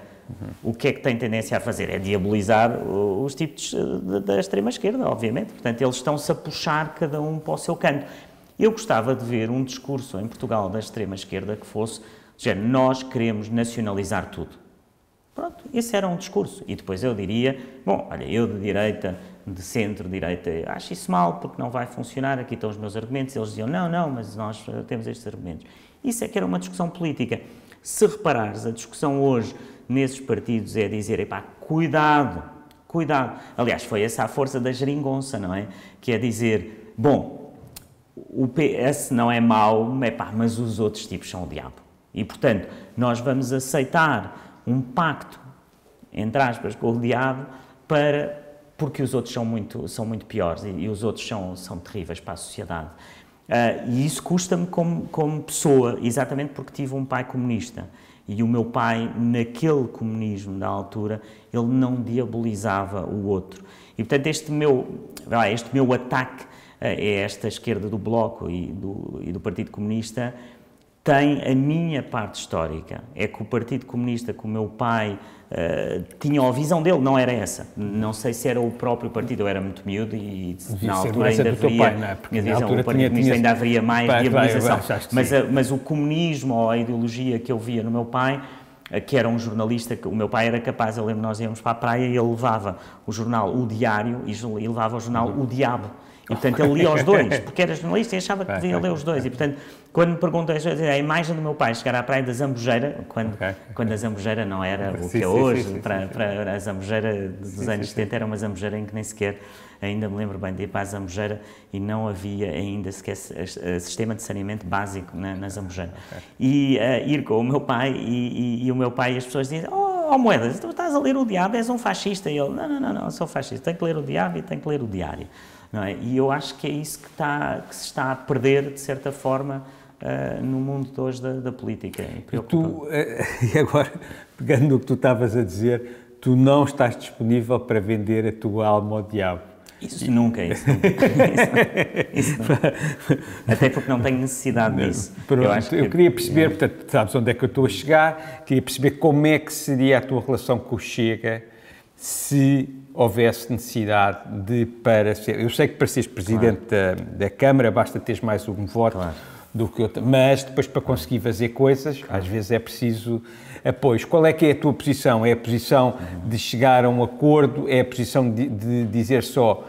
o que é que tem tendência a fazer? É diabolizar os tipos da extrema-esquerda, obviamente. Portanto, eles estão-se a puxar cada um para o seu canto. Eu gostava de ver um discurso em Portugal da extrema-esquerda que fosse, nós queremos nacionalizar tudo. Pronto, esse era um discurso. E depois eu diria, bom, olha, eu de direita, de centro-direita, acho isso mal porque não vai funcionar, aqui estão os meus argumentos. Eles diziam, não, mas nós temos estes argumentos. Isso é que era uma discussão política. Se reparares, a discussão hoje nesses partidos é dizer, epá, cuidado. Aliás, foi essa a força da geringonça, não é? Que é dizer, bom, o PS não é mau, mas os outros tipos são o diabo. E, portanto, nós vamos aceitar um pacto, entre aspas, com o diabo, porque os outros são muito piores e os outros são terríveis para a sociedade. E isso custa-me como pessoa, exatamente porque tive um pai comunista. E o meu pai, naquele comunismo da altura, ele não diabolizava o outro. E, portanto, este meu ataque a esta esquerda do Bloco e do Partido Comunista tem a minha parte histórica. É que o Partido Comunista, que o meu pai tinha a visão dele, não era essa. Não sei se era o próprio partido, eu era muito miúdo e na altura ainda haveria, o Partido Comunista ainda haveria mais diabolização. Mas o comunismo ou a ideologia que eu via no meu pai, que era um jornalista, o meu pai era capaz, eu lembro, nós íamos para a praia e ele levava o jornal O Diário e levava o jornal O Diabo. E, portanto, ele lia os dois, porque era jornalista e achava que devia ler os dois. E, portanto, quando me perguntam a imagem do meu pai chegar à praia da Zambujeira, quando a Zambujeira não era o que é hoje, para a Zambujeira dos anos 70 era uma Zambujeira em que nem sequer, ainda me lembro bem de ir para a Zambujeira e não havia ainda sequer sistema de saneamento básico na Zambujeira. E ir com o meu pai e o meu pai e as pessoas dizem, oh Moedas, tu estás a ler o Diabo, és um fascista. E ele, não, sou fascista, tenho que ler o Diabo e tenho que ler o Diário. Não é? E eu acho que é isso que se está a perder, de certa forma, no mundo de hoje da política. E agora, pegando no que tu estavas a dizer, tu não estás disponível para vender a tua alma ao diabo. Isso nunca. Até porque não tenho necessidade disso. Eu queria perceber, portanto, sabes onde é que eu estou a chegar, queria perceber como é que seria a tua relação com o Chega se houvesse necessidade para ser... Eu sei que para seres Presidente da Câmara basta teres mais um voto do que outro, mas depois para conseguir fazer coisas, às vezes é preciso apoios. Qual é que é a tua posição? É a posição de chegar a um acordo? É a posição de dizer só,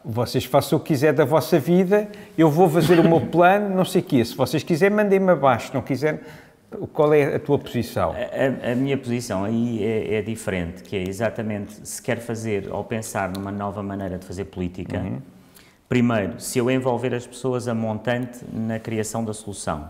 vocês façam o que quiser da vossa vida, eu vou fazer o meu plano, não sei o quê. Se vocês quiserem, mandem-me abaixo, não quiserem... Qual é a tua posição? A minha posição aí é diferente, que é exatamente, se quer fazer ou pensar numa nova maneira de fazer política, primeiro, se eu envolver as pessoas a montante na criação da solução,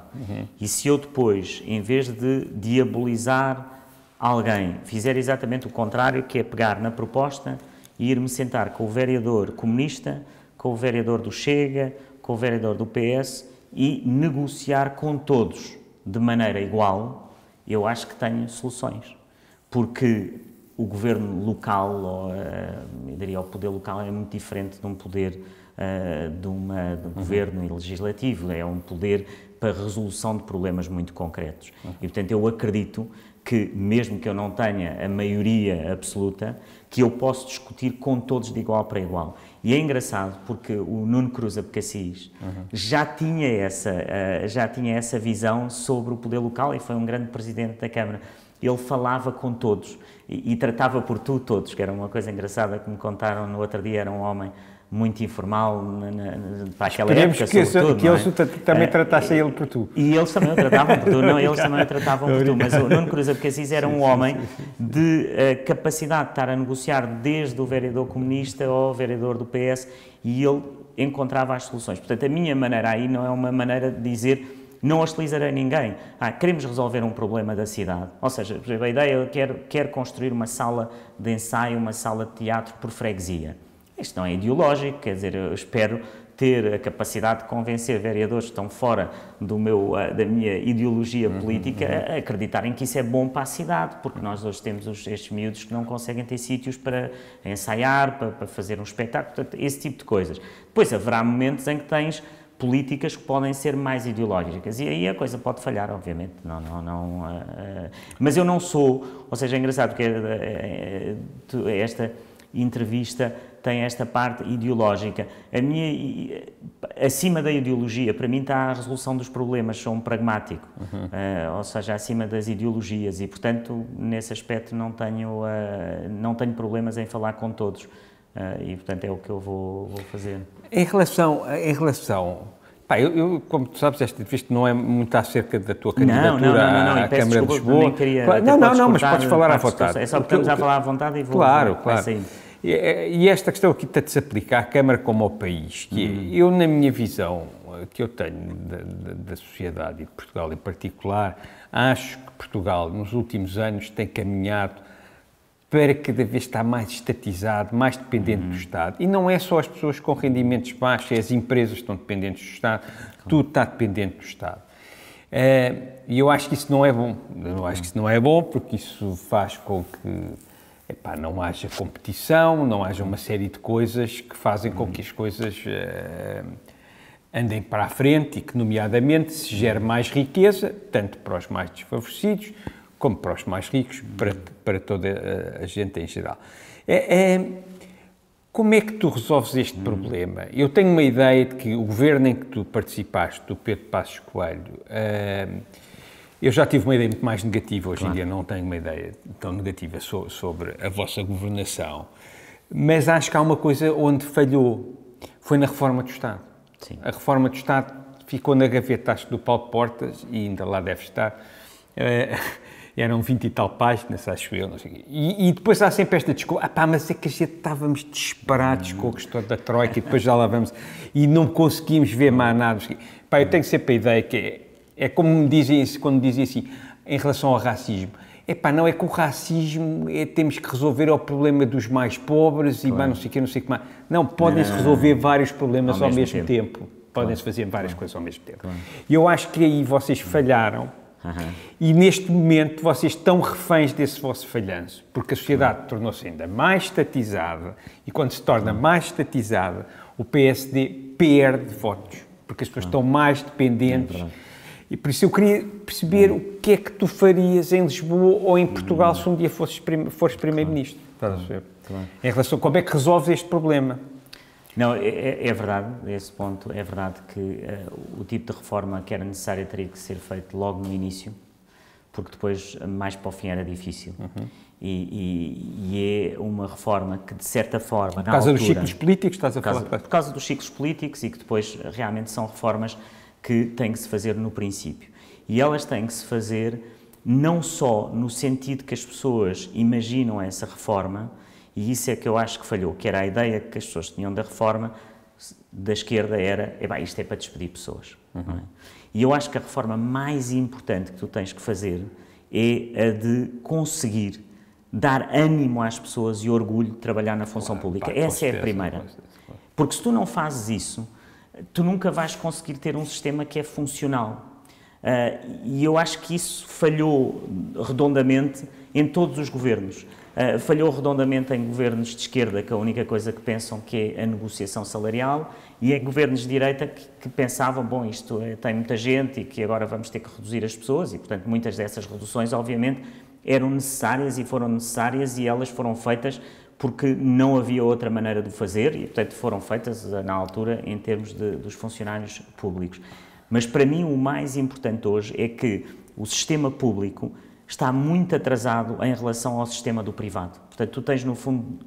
e se eu depois, em vez de diabolizar alguém fizer exatamente o contrário, que é pegar na proposta e ir-me sentar com o vereador comunista, com o vereador do Chega, com o vereador do PS e negociar com todos de maneira igual, eu acho que tenho soluções. Porque o governo local, ou, eu diria o poder local, é muito diferente de um poder de um governo legislativo, é um poder para resolução de problemas muito concretos. E, portanto, eu acredito que, mesmo que eu não tenha a maioria absoluta, que eu posso discutir com todos de igual para igual. E é engraçado porque o Nuno Cruz Abcacis já tinha essa visão sobre o poder local e foi um grande presidente da Câmara. Ele falava com todos e tratava por tu todos, que era uma coisa engraçada que me contaram no outro dia, era um homem muito informal para aquela época, sobretudo, que eles também tratassem ele por tu. E eles também o tratavam por tu, não, eles também o tratavam por tu, mas o Nuno Cruz Abcacis era um homem de capacidade de estar a negociar desde o vereador comunista ao vereador do PS e ele encontrava as soluções. Portanto, a minha maneira aí não é uma maneira de dizer não hostilizarei ninguém. Queremos resolver um problema da cidade. Ou seja, por exemplo, a ideia, eu quero construir uma sala de ensaio, uma sala de teatro por freguesia. Isto não é ideológico, quer dizer, eu espero ter a capacidade de convencer vereadores que estão fora da minha ideologia política a acreditarem que isso é bom para a cidade, porque nós hoje temos estes miúdos que não conseguem ter sítios para ensaiar, para fazer um espetáculo, portanto, esse tipo de coisas. Depois haverá momentos em que tens políticas que podem ser mais ideológicas e aí a coisa pode falhar, obviamente. Mas eu não sou, ou seja, é engraçado porque esta entrevista tem esta parte ideológica. Acima da ideologia, para mim está a resolução dos problemas, sou um pragmático, ou seja, acima das ideologias e, portanto, nesse aspecto não tenho problemas em falar com todos e, portanto, é o que eu vou fazer. Em relação pá, eu, como tu sabes, esta entrevista não é muito acerca da tua candidatura à Câmara de Lisboa. Não, mas podes falar à vontade. É só porque estamos a falar à vontade e vou... Claro. E esta questão aqui está de se aplicar à Câmara como ao país, que eu, na minha visão, que eu tenho da sociedade e de Portugal em particular, acho que Portugal, nos últimos anos, tem caminhado para cada vez estar mais estatizado, mais dependente do Estado. E não é só as pessoas com rendimentos baixos, é as empresas que estão dependentes do Estado, tudo está dependente do Estado. E eu acho que isso não é bom. Eu acho que isso não é bom porque isso faz com que não haja competição, não haja uma série de coisas que fazem com que as coisas andem para a frente e que, nomeadamente, se gere mais riqueza, tanto para os mais desfavorecidos, como para os mais ricos, para toda a gente em geral. Como é que tu resolves este problema? Eu tenho uma ideia de que o governo em que tu participaste, do Pedro Passos Coelho, eu já tive uma ideia muito mais negativa, hoje em dia não tenho uma ideia tão negativa sobre a vossa governação, mas acho que há uma coisa onde falhou, foi na reforma do Estado. Sim. A reforma do Estado ficou na gaveta, acho, do Paulo Portas, e ainda lá deve estar, eram 20 e tal páginas, acho eu, não sei o quê. E depois há sempre esta desculpa, mas é que a gente estávamos desesperados com a questão da Troika, e depois já lá vamos, e não conseguimos ver mais nada. Eu tenho sempre a ideia que é como me dizem, quando me dizem assim, em relação ao racismo. Não é que o racismo temos que resolver o problema dos mais pobres e mais não sei o que mais. Não, podem-se resolver vários problemas ao mesmo tempo. Podem-se fazer várias coisas ao mesmo tempo. E eu acho que aí vocês falharam e neste momento vocês estão reféns desse vosso falhanço, porque a sociedade tornou-se ainda mais estatizada e quando se torna mais estatizada, o PSD perde votos, porque as pessoas estão mais dependentes. E por isso eu queria perceber o que é que tu farias em Lisboa ou em Portugal se um dia fores Primeiro-Ministro. Em relação a como é que resolves este problema? Não, é verdade, esse ponto, é verdade que o tipo de reforma que era necessária teria que ser feito logo no início, porque depois, mais para o fim, era difícil. E é uma reforma que, de certa forma, por causa dos ciclos políticos, estás a falar? Por causa dos ciclos políticos e que depois realmente são reformas que têm que se fazer no princípio. E elas têm que se fazer não só no sentido que as pessoas imaginam essa reforma, e isso é que eu acho que falhou, que era a ideia que as pessoas tinham da reforma da esquerda era, isto é para despedir pessoas. Não é? E eu acho que a reforma mais importante que tu tens que fazer é a de conseguir dar ânimo às pessoas e orgulho de trabalhar na função pública. Essa é a primeira. Porque se tu não fazes isso, tu nunca vais conseguir ter um sistema que é funcional. E eu acho que isso falhou redondamente em todos os governos. Falhou redondamente em governos de esquerda, que a única coisa que pensam que é a negociação salarial, e em governos de direita que pensavam, bom, isto tem muita gente e que agora vamos ter que reduzir as pessoas, e portanto muitas dessas reduções obviamente eram necessárias e foram necessárias, e elas foram feitas porque não havia outra maneira de o fazer, e portanto foram feitas na altura em termos dos funcionários públicos. Mas para mim o mais importante hoje é que o sistema público está muito atrasado em relação ao sistema do privado. Portanto, tu tens no fundo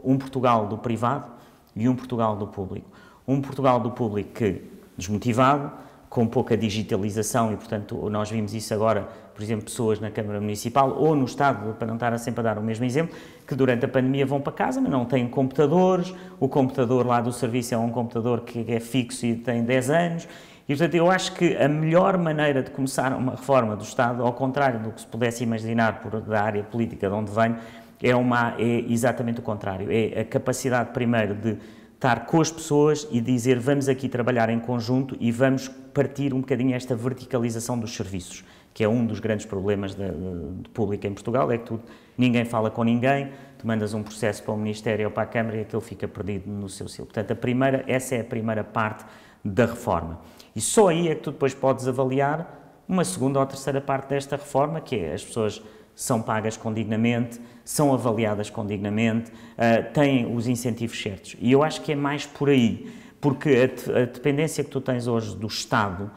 um Portugal do privado e um Portugal do público. Um Portugal do público que, desmotivado, com pouca digitalização, e portanto nós vimos isso agora, por exemplo, pessoas na Câmara Municipal ou no Estado, para não estar sempre a dar o mesmo exemplo, que durante a pandemia vão para casa, mas não têm computadores, o computador lá do serviço é um computador que é fixo e tem 10 anos, e portanto eu acho que a melhor maneira de começar uma reforma do Estado, ao contrário do que se pudesse imaginar da área política de onde venho, é exatamente o contrário, é a capacidade primeiro de estar com as pessoas e dizer vamos aqui trabalhar em conjunto e vamos partir um bocadinho esta verticalização dos serviços, que é um dos grandes problemas de pública em Portugal, é que ninguém fala com ninguém, tu mandas um processo para o Ministério ou para a Câmara e aquilo fica perdido no seu silo. Portanto, essa é a primeira parte da reforma. E só aí é que tu depois podes avaliar uma segunda ou terceira parte desta reforma, que é as pessoas são pagas com dignamente, são avaliadas com dignamente, têm os incentivos certos. E eu acho que é mais por aí, porque a dependência que tu tens hoje do Estado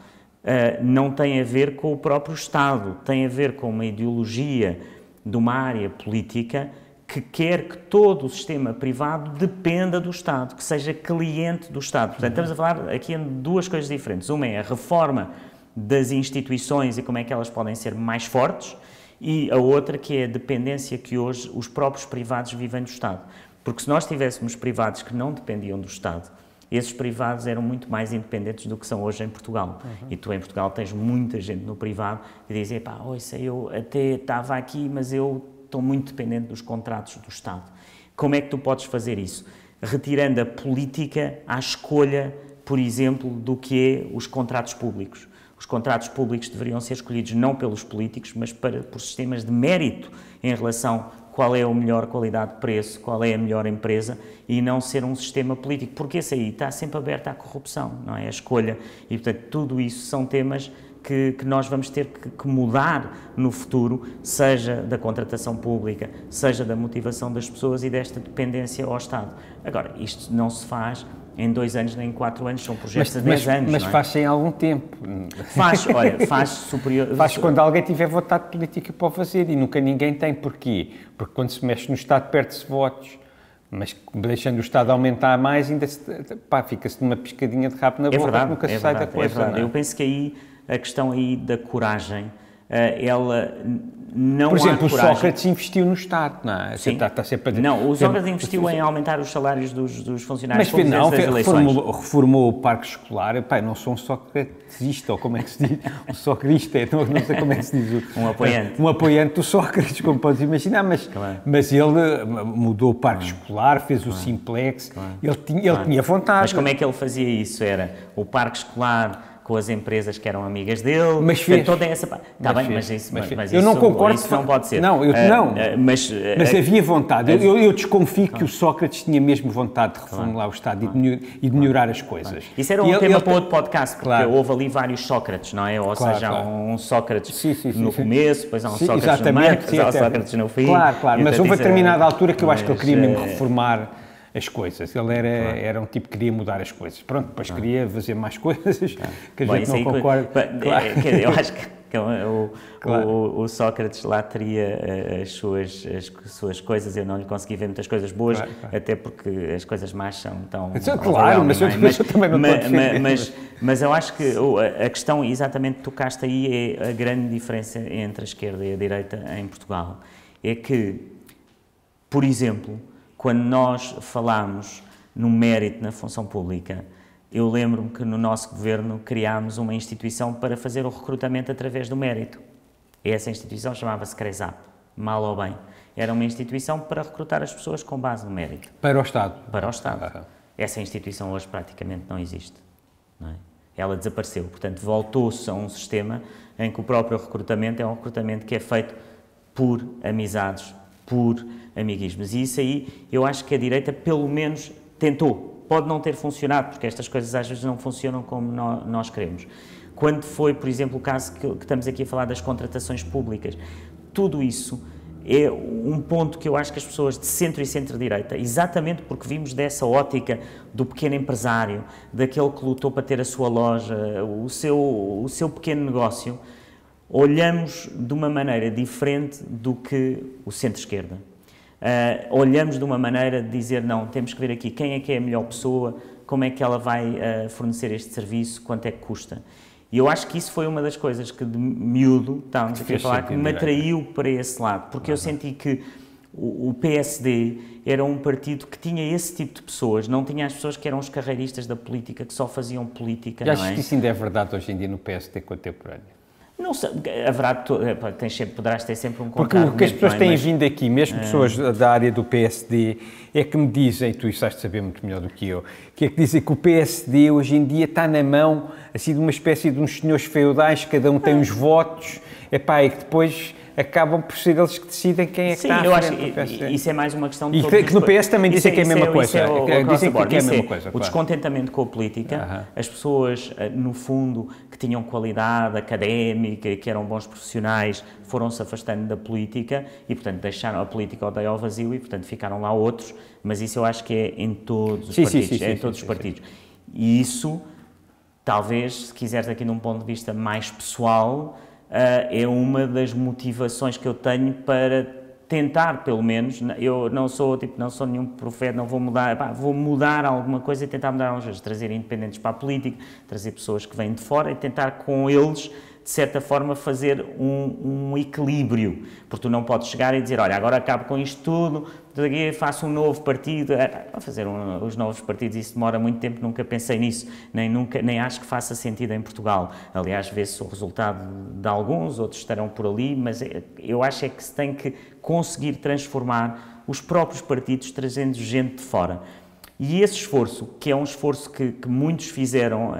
não tem a ver com o próprio Estado, tem a ver com uma ideologia de uma área política que quer que todo o sistema privado dependa do Estado, que seja cliente do Estado. Portanto, estamos a falar aqui de duas coisas diferentes. Uma é a reforma das instituições e como é que elas podem ser mais fortes, e a outra que é a dependência que hoje os próprios privados vivem do Estado. Porque se nós tivéssemos privados que não dependiam do Estado, esses privados eram muito mais independentes do que são hoje em Portugal. E tu em Portugal tens muita gente no privado que diz, epá, ouça, eu até estava aqui, mas eu estou muito dependente dos contratos do Estado. Como é que tu podes fazer isso? Retirando a política à escolha, por exemplo, do que é os contratos públicos. Os contratos públicos deveriam ser escolhidos não pelos políticos, mas por sistemas de mérito em relação a qual é a melhor qualidade de preço, qual é a melhor empresa, e não ser um sistema político, porque esse aí está sempre aberto à corrupção, não é? A escolha. E, portanto, tudo isso são temas que nós vamos ter que mudar no futuro, seja da contratação pública, seja da motivação das pessoas e desta dependência ao Estado. Agora, isto não se faz em 2 anos nem em 4 anos, são projetos de 10 anos. Mas faz-se em algum tempo. Faz, olha, faz superior. Faz quando alguém tiver vontade política para o fazer, e nunca ninguém tem. Porquê? Porque quando se mexe no Estado perde-se votos, mas deixando o Estado aumentar mais, ainda fica-se numa piscadinha de rabo na boca, verdade, nunca se sai da coisa. É verdade. Eu penso que aí a questão aí da coragem, ela não Por exemplo, há coragem. o Sócrates investiu no Estado, não é? Sim. Está sempre a dizer, não, o Sócrates investiu em aumentar os salários dos funcionários públicos não, das eleições. reformou o parque escolar. Pai, não sou um socratesista, ou como é que se diz? Um socrista, não sei como é que se diz. Um apoiante. Um apoiante do Sócrates, como podes imaginar, mas ele mudou o parque escolar, fez o simplex, ele tinha vontade. Mas como é que ele fazia isso? Era o parque escolar com as empresas que eram amigas dele, mas fez. Toda essa parte. Está bem, mas eu não concordo. Isso não pode ser. Não, mas havia vontade. Eu desconfio que o Sócrates tinha mesmo vontade de reformular o Estado e de melhorar as coisas. Isso era um tema para outro podcast, porque houve ali vários Sócrates, não é? Ou seja, há um Sócrates no começo, depois há um Sócrates no meio, depois há um Sócrates no fim. Claro, mas houve a determinada altura que eu acho que ele queria mesmo reformar as coisas. Ele era um tipo que queria mudar as coisas. Pronto, depois queria fazer mais coisas que a gente não concorda. Eu acho que o Sócrates lá teria as suas coisas, eu não lhe consegui ver muitas coisas boas, até porque as coisas más são tão... Claro, mas eu também não posso defender. Mas eu acho que a questão, exatamente, que tocaste aí, é a grande diferença entre a esquerda e a direita em Portugal. É que, por exemplo, quando nós falámos no mérito na função pública, eu lembro-me que no nosso governo criámos uma instituição para fazer o recrutamento através do mérito. Essa instituição chamava-se CRESAP, mal ou bem. Era uma instituição para recrutar as pessoas com base no mérito. Para o Estado? Para o Estado. Essa instituição hoje praticamente não existe. Não é? Ela desapareceu. Portanto, voltou-se a um sistema em que o próprio recrutamento é um recrutamento que é feito por amizades, por amiguismos. E isso aí, eu acho que a direita, pelo menos, tentou. Pode não ter funcionado, porque estas coisas às vezes não funcionam como nós queremos. Quando foi, por exemplo, o caso que estamos aqui a falar das contratações públicas, tudo isso é um ponto que eu acho que as pessoas de centro e centro-direita, exatamente porque vimos dessa ótica do pequeno empresário, daquele que lutou para ter a sua loja, o seu pequeno negócio, olhamos de uma maneira diferente do que o centro-esquerda. Olhamos de uma maneira de dizer, não, temos que ver aqui quem é que é a melhor pessoa, como é que ela vai fornecer este serviço, quanto é que custa. E eu acho que isso foi uma das coisas que de miúdo, estávamos aqui a falar, que me atraiu para esse lado, porque eu senti que o PSD era um partido que tinha esse tipo de pessoas, não tinha as pessoas que eram os carreiristas da política, que só faziam política, não é? Achas que isso ainda é verdade hoje em dia no PSD contemporâneo? Não sei, haverá, poderás ter sempre um contato. Porque o que as pessoas têm vindo aqui, mesmo pessoas da área do PSD, é que me dizem, tu isso has de saber muito melhor do que eu, que é que dizem que o PSD hoje em dia está na mão, assim, de uma espécie de uns senhores feudais, cada um tem uns votos, e que depois acabam por ser eles que decidem quem é que está à frente do PSD. Isso é mais uma questão de e que no PS também dizem que é a mesma coisa. Dizem que é a mesma coisa. O descontentamento com a política, as pessoas, no fundo, que tinham qualidade académica, que eram bons profissionais, foram-se afastando da política e, portanto, deixaram a política odeia ao vazio e, portanto, ficaram lá outros, mas isso eu acho que é em todos os partidos. É em todos os partidos. E isso, talvez, se quiseres aqui num ponto de vista mais pessoal, é uma das motivações que eu tenho para tentar, pelo menos, eu não sou nenhum profeta, não vou mudar, vou mudar alguma coisa e tentar mudar algumas vezes, trazer independentes para a política, trazer pessoas que vêm de fora e tentar com eles, de certa forma, fazer um equilíbrio, porque tu não podes chegar e dizer, olha, agora acabo com isto tudo, daqui faço um novo partido, para fazer os novos partidos isso demora muito tempo, nunca pensei nisso, nem acho que faça sentido em Portugal, aliás, vê-se o resultado de alguns, outros estarão por ali, mas eu acho é que se tem que conseguir transformar os próprios partidos trazendo gente de fora. E esse esforço, que é um esforço que muitos fizeram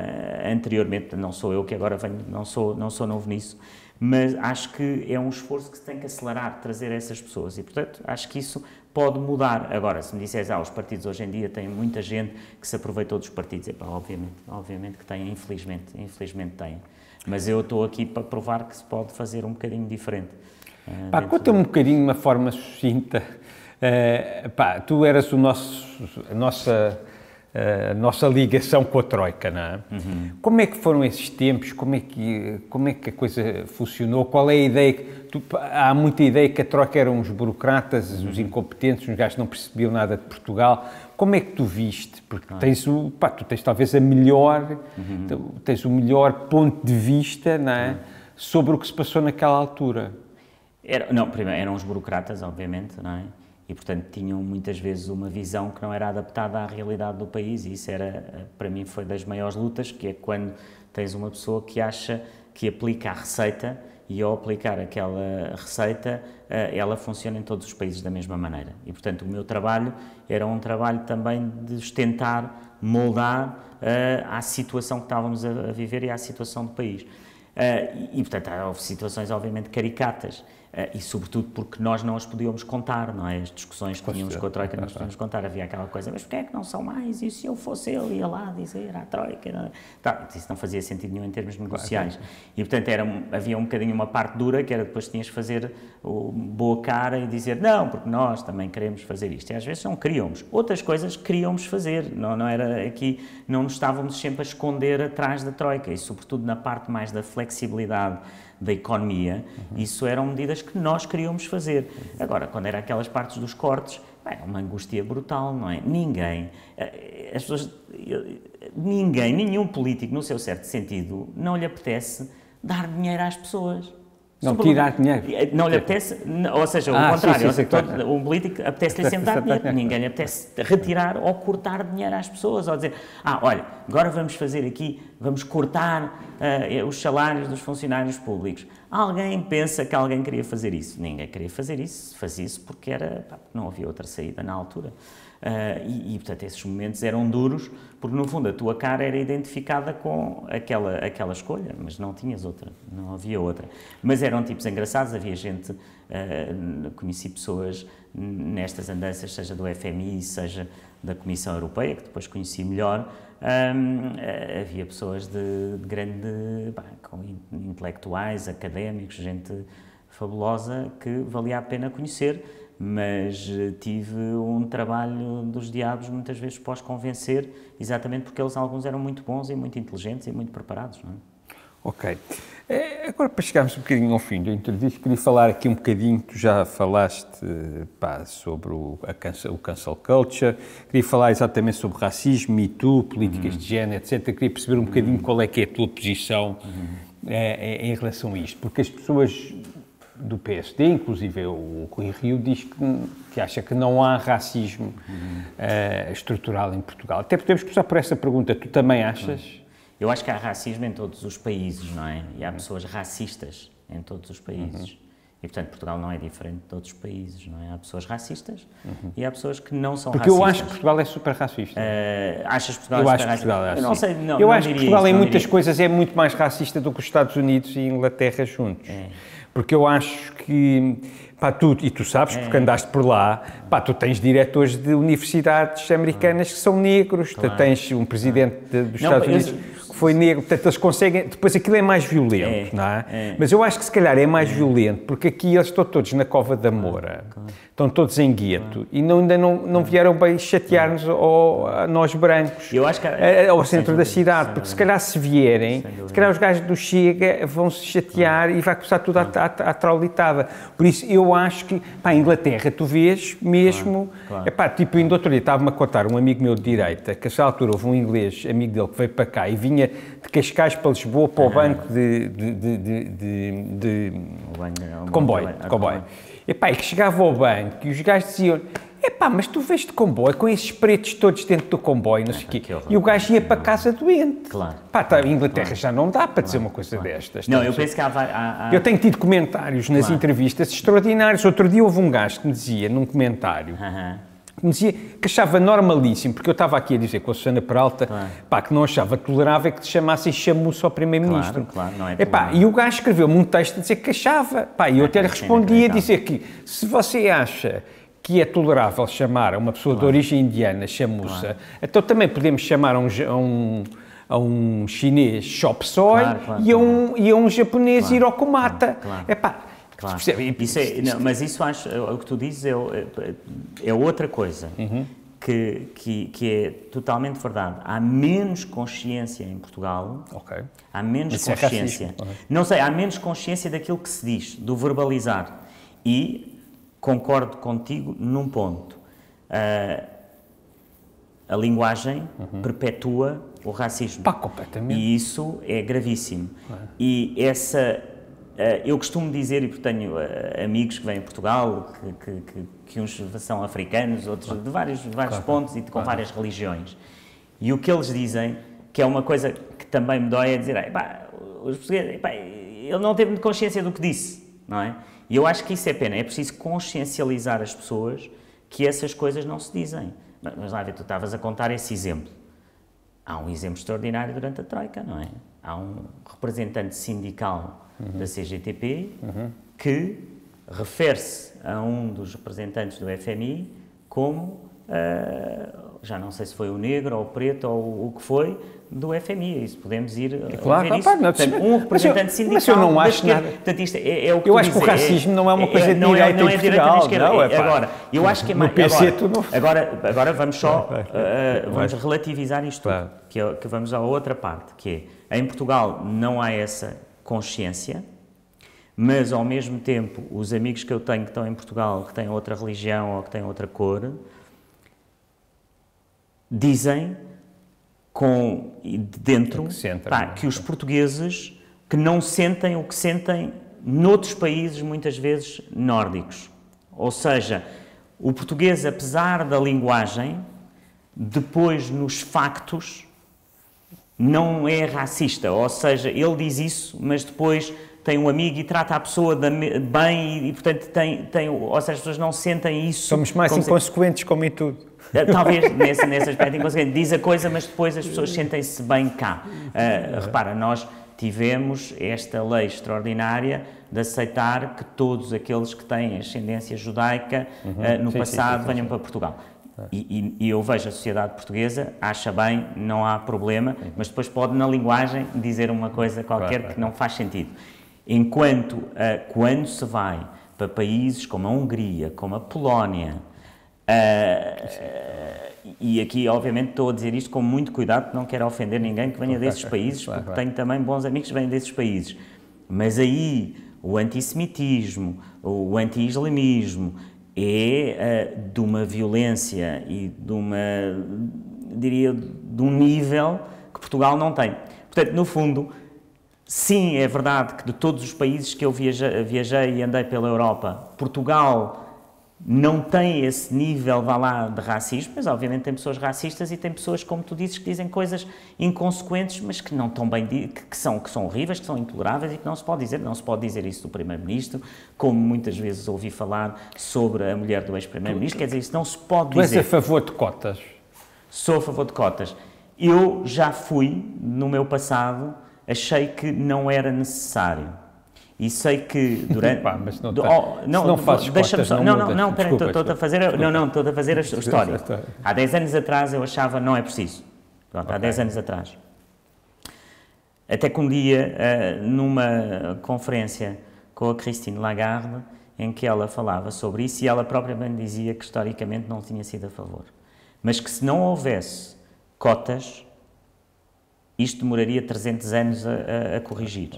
anteriormente, não sou eu que agora venho, não sou novo nisso, mas acho que é um esforço que se tem que acelerar, trazer essas pessoas e, portanto, acho que isso pode mudar. Agora, se me disseres, os partidos hoje em dia têm muita gente que se aproveitou dos partidos, obviamente que têm, infelizmente têm. Mas eu estou aqui para provar que se pode fazer um bocadinho diferente. Conta-me um bocadinho de uma forma sucinta. Tu eras a nossa ligação com a Troika, não é? Uhum. Como é que foram esses tempos? Como é que a coisa funcionou? Qual é a ideia? Há muita ideia que a Troika eram uns burocratas, os incompetentes, uns gajos que não percebiam nada de Portugal. Como é que tu viste? Porque tu tens talvez tens o melhor ponto de vista, não é? Sobre o que se passou naquela altura. Primeiro eram os burocratas, obviamente, não é? E, portanto, tinham muitas vezes uma visão que não era adaptada à realidade do país e isso para mim, foi das maiores lutas, que é quando tens uma pessoa que acha que aplica a receita e ao aplicar aquela receita, ela funciona em todos os países da mesma maneira. E, portanto, o meu trabalho era um trabalho também de tentar moldar à situação que estávamos a viver e à situação do país. Portanto, houve situações, obviamente, caricatas. E, sobretudo, porque nós não as podíamos contar, não é? As discussões que tínhamos com a Troika não as podíamos contar. Havia aquela coisa, mas porquê é que não são mais? E se eu fosse ele, ia lá dizer à Troika? Não é? Isso não fazia sentido nenhum em termos negociais. E, portanto, havia um bocadinho uma parte dura, que era depois tinhas de fazer boa cara e dizer, não, porque nós também queremos fazer isto. E às vezes não queríamos. Outras coisas queríamos fazer. Não era aqui, não nos estávamos sempre a esconder atrás da Troika. E, sobretudo, na parte mais da flexibilidade da economia, isso eram medidas que nós queríamos fazer. Agora, quando era aquelas partes dos cortes, era uma angústia brutal, não é? Nenhum político, no seu certo sentido, não lhe apetece dar dinheiro às pessoas. Não tirar dinheiro. Não lhe apetece, ou seja, o contrário, o político apetece-lhe sempre dar dinheiro, ninguém lhe apetece retirar ou cortar dinheiro às pessoas, ou dizer, olha, agora vamos fazer aqui, vamos cortar os salários dos funcionários públicos. Alguém pensa que alguém queria fazer isso. Ninguém queria fazer isso. Fazia isso porque não havia outra saída na altura. Portanto, esses momentos eram duros, porque, no fundo, a tua cara era identificada com aquela escolha, mas não tinhas outra, não havia outra. Mas eram tipos engraçados, havia gente, conheci pessoas nestas andanças, seja do FMI, seja da Comissão Europeia, que depois conheci melhor, havia pessoas de grande, com intelectuais, académicos, gente fabulosa, que valia a pena conhecer, mas tive um trabalho dos diabos muitas vezes para os convencer, exatamente porque alguns eram muito bons e muito inteligentes e muito preparados, não é? Ok. Agora, para chegarmos um bocadinho ao fim da entrevista, queria falar aqui um bocadinho, tu já falaste sobre o cancel culture, queria falar exatamente sobre racismo, Me Too, políticas de género, etc. Queria perceber um bocadinho qual é que é a tua posição em relação a isto, porque as pessoas do PSD, inclusive o Rui Rio, diz que acha que não há racismo estrutural em Portugal. Até podemos começar por essa pergunta. Tu também achas? Eu acho que há racismo em todos os países, não é? E há pessoas racistas em todos os países. E, portanto, Portugal não é diferente de todos os países, não é? Há pessoas racistas e há pessoas que não são racistas. Porque eu acho que Portugal é super racista. Achas que Portugal é super racista? Eu não sei, eu acho que Portugal em muitas coisas é muito mais racista do que os Estados Unidos e Inglaterra juntos. Porque eu acho que, tu sabes, porque andaste por lá, tu tens diretores de universidades americanas que são negros, tu tens um presidente dos Estados Unidos que foi negro, portanto eles conseguem, depois aquilo é mais violento, não é? Mas eu acho que se calhar é mais violento, porque aqui eles estão todos na Cova da Moura, estão todos em gueto, e ainda não vieram bem chatear-nos a nós brancos, eu acho que, ao centro da cidade, porque se calhar se vierem, se calhar os gajos do Chega vão se chatear e vai começar tudo à traulitada. Por isso eu acho que, a Inglaterra, tu vês mesmo, tipo, ainda outro dia estava-me a contar um amigo meu de direita, que a essa altura houve um inglês, amigo dele, que veio para cá e vinha de Cascais para Lisboa para o banco de comboio. E que chegava ao banco e os gajos diziam, mas tu vês de comboio com esses pretos todos dentro do comboio, não sei o quê. E o gajo ia para casa doente. Claro. A Inglaterra já não dá para dizer uma coisa destas. Não, eu penso que há... Eu tenho tido comentários nas entrevistas extraordinários. Outro dia houve um gajo que me dizia, num comentário, que me dizia que achava normalíssimo, porque eu estava aqui a dizer com a Susana Peralta, que não achava tolerável que te chamassem chamuço ao Primeiro-Ministro. Claro, não é e o gajo escreveu-me um texto a dizer que achava. E eu até lhe respondi a dizer que, se você acha que é tolerável chamar a uma pessoa de origem indiana chamuça, então também podemos chamar a um chinês chop suey e a um japonês hirokomata. Claro. Mas isso acho, o que tu dizes é outra coisa que é totalmente verdade. Há menos consciência em Portugal. Há menos consciência. Não sei, há menos consciência daquilo que se diz, do verbalizar. E concordo contigo num ponto. A linguagem perpetua o racismo. Completamente. E isso é gravíssimo. E eu costumo dizer, e porque tenho amigos que vêm a Portugal, que uns são africanos, outros de vários pontos e com várias religiões. E o que eles dizem, que é uma coisa que também me dói, é dizer, os portugueses, ele não teve consciência do que disse, não é? E eu acho que isso é pena, é preciso consciencializar as pessoas que essas coisas não se dizem. Mas lá ver, tu estavas a contar esse exemplo. Há um exemplo extraordinário durante a Troika, não é? Há um representante sindical da CGTP que refere-se a um dos representantes do FMI como, já não sei se foi o negro ou o preto ou o que foi, do FMI. Isso podemos ir ver isso. Portanto, um representante sindical... Mas eu não acho nada... Portanto, isto é o que eu acho que o racismo não é uma coisa de direita em Portugal. Agora, eu acho que é mais... Agora vamos só... vamos relativizar isto tudo, que vamos à outra parte, que é, em Portugal não há essa consciência, mas ao mesmo tempo os amigos que eu tenho que estão em Portugal, que têm outra religião ou que têm outra cor, dizem de dentro que os portugueses que não sentem o que sentem noutros países muitas vezes nórdicos. Ou seja, o português, apesar da linguagem, depois nos factos não é racista, ou seja, ele diz isso, mas depois tem um amigo e trata a pessoa bem e portanto, ou seja, as pessoas não sentem isso... Somos mais inconsequentes, como em tudo. Talvez nesse aspecto inconsequente. Diz a coisa, mas depois as pessoas sentem-se bem cá. Repara, nós tivemos esta lei extraordinária de aceitar que todos aqueles que têm ascendência judaica no passado venham para Portugal. E eu vejo a sociedade portuguesa, acha bem, não há problema, mas depois pode na linguagem dizer uma coisa qualquer que não faz sentido. Enquanto, quando se vai para países como a Hungria, como a Polónia, e aqui obviamente estou a dizer isto com muito cuidado, porque não quero ofender ninguém que venha desses países, porque tenho também bons amigos que vêm desses países, mas aí o antissemitismo, o anti-islamismo é de uma violência e diria, de um nível que Portugal não tem. Portanto, no fundo, sim, é verdade que de todos os países que eu viajei e andei pela Europa, Portugal não tem esse nível, vá lá, de racismo, mas obviamente tem pessoas racistas e tem pessoas, como tu dizes, que dizem coisas inconsequentes, mas que não estão bem, que são horríveis, que são intoleráveis e que não se pode dizer. Não se pode dizer isso do Primeiro-Ministro, como muitas vezes ouvi falar sobre a mulher do ex-Primeiro-Ministro, quer dizer, isso não se pode dizer. Tu és a favor de cotas? Sou a favor de cotas. Eu já fui, no meu passado, achei que não era necessário. E sei que durante... Pá, mas não fazes cotas, não, peraí, estou a fazer a história. Há 10 anos atrás eu achava não é preciso. Pronto, há 10 anos atrás. Até que um dia, numa conferência com a Christine Lagarde, em que ela falava sobre isso, e ela própria bem dizia que historicamente não tinha sido a favor. Mas que se não houvesse cotas, isto demoraria 300 anos a corrigir.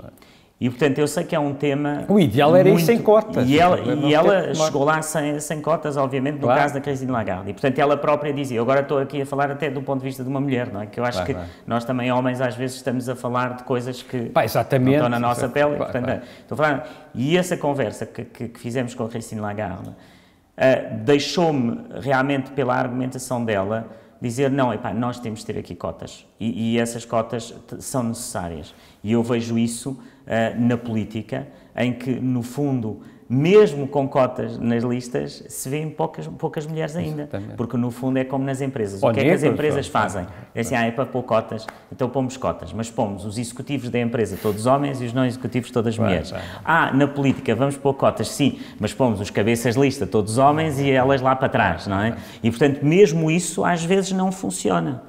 E, portanto, eu sei que é um tema... O ideal era ir sem cotas. E ela chegou lá sem cotas, obviamente, no caso da Christine Lagarde. E, portanto, ela própria dizia... Eu agora estou aqui a falar até do ponto de vista de uma mulher, não é? Que eu acho que nós também, homens, às vezes estamos a falar de coisas que não estão na nossa pele. E, portanto, estou a falar... E essa conversa que fizemos com a Christine Lagarde deixou-me, realmente, pela argumentação dela, dizer, não, nós temos de ter aqui cotas. E essas cotas são necessárias. E eu vejo isso... na política, em que, no fundo, mesmo com cotas nas listas, se vêem poucas mulheres ainda. Exatamente. Porque, no fundo, é como nas empresas. O que é que as empresas fazem? É assim, é para pôr cotas, então pomos cotas, mas pomos os executivos da empresa todos homens e os não executivos todas mulheres. Na política vamos pôr cotas, sim, mas pomos os cabeças de lista todos homens e elas lá para trás, não é? E, portanto, mesmo isso, às vezes, não funciona.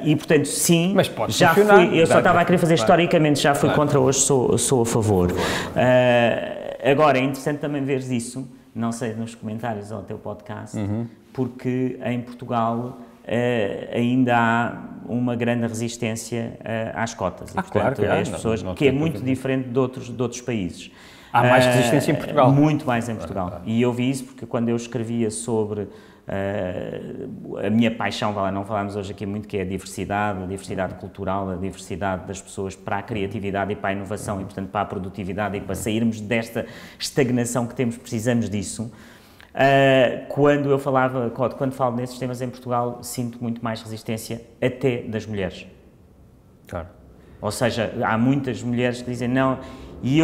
E portanto sim, mas pode já funcionar. Fui, eu só estava a querer fazer historicamente, já fui contra, hoje sou a favor. Agora é interessante também veres isso, não sei, nos comentários ao teu podcast, porque em Portugal ainda há uma grande resistência às cotas e, portanto, claro, as pessoas, que é muito diferente de outros países. Há mais resistência em Portugal. Muito mais em Portugal. E eu vi isso porque quando eu escrevia sobre a minha paixão, não falámos hoje aqui muito, que é a diversidade cultural, a diversidade das pessoas para a criatividade e para a inovação e, portanto, para a produtividade e para sairmos desta estagnação que temos, precisamos disso. Quando falo nesses temas em Portugal, sinto muito mais resistência até das mulheres. Claro. Ou seja, há muitas mulheres que dizem não, e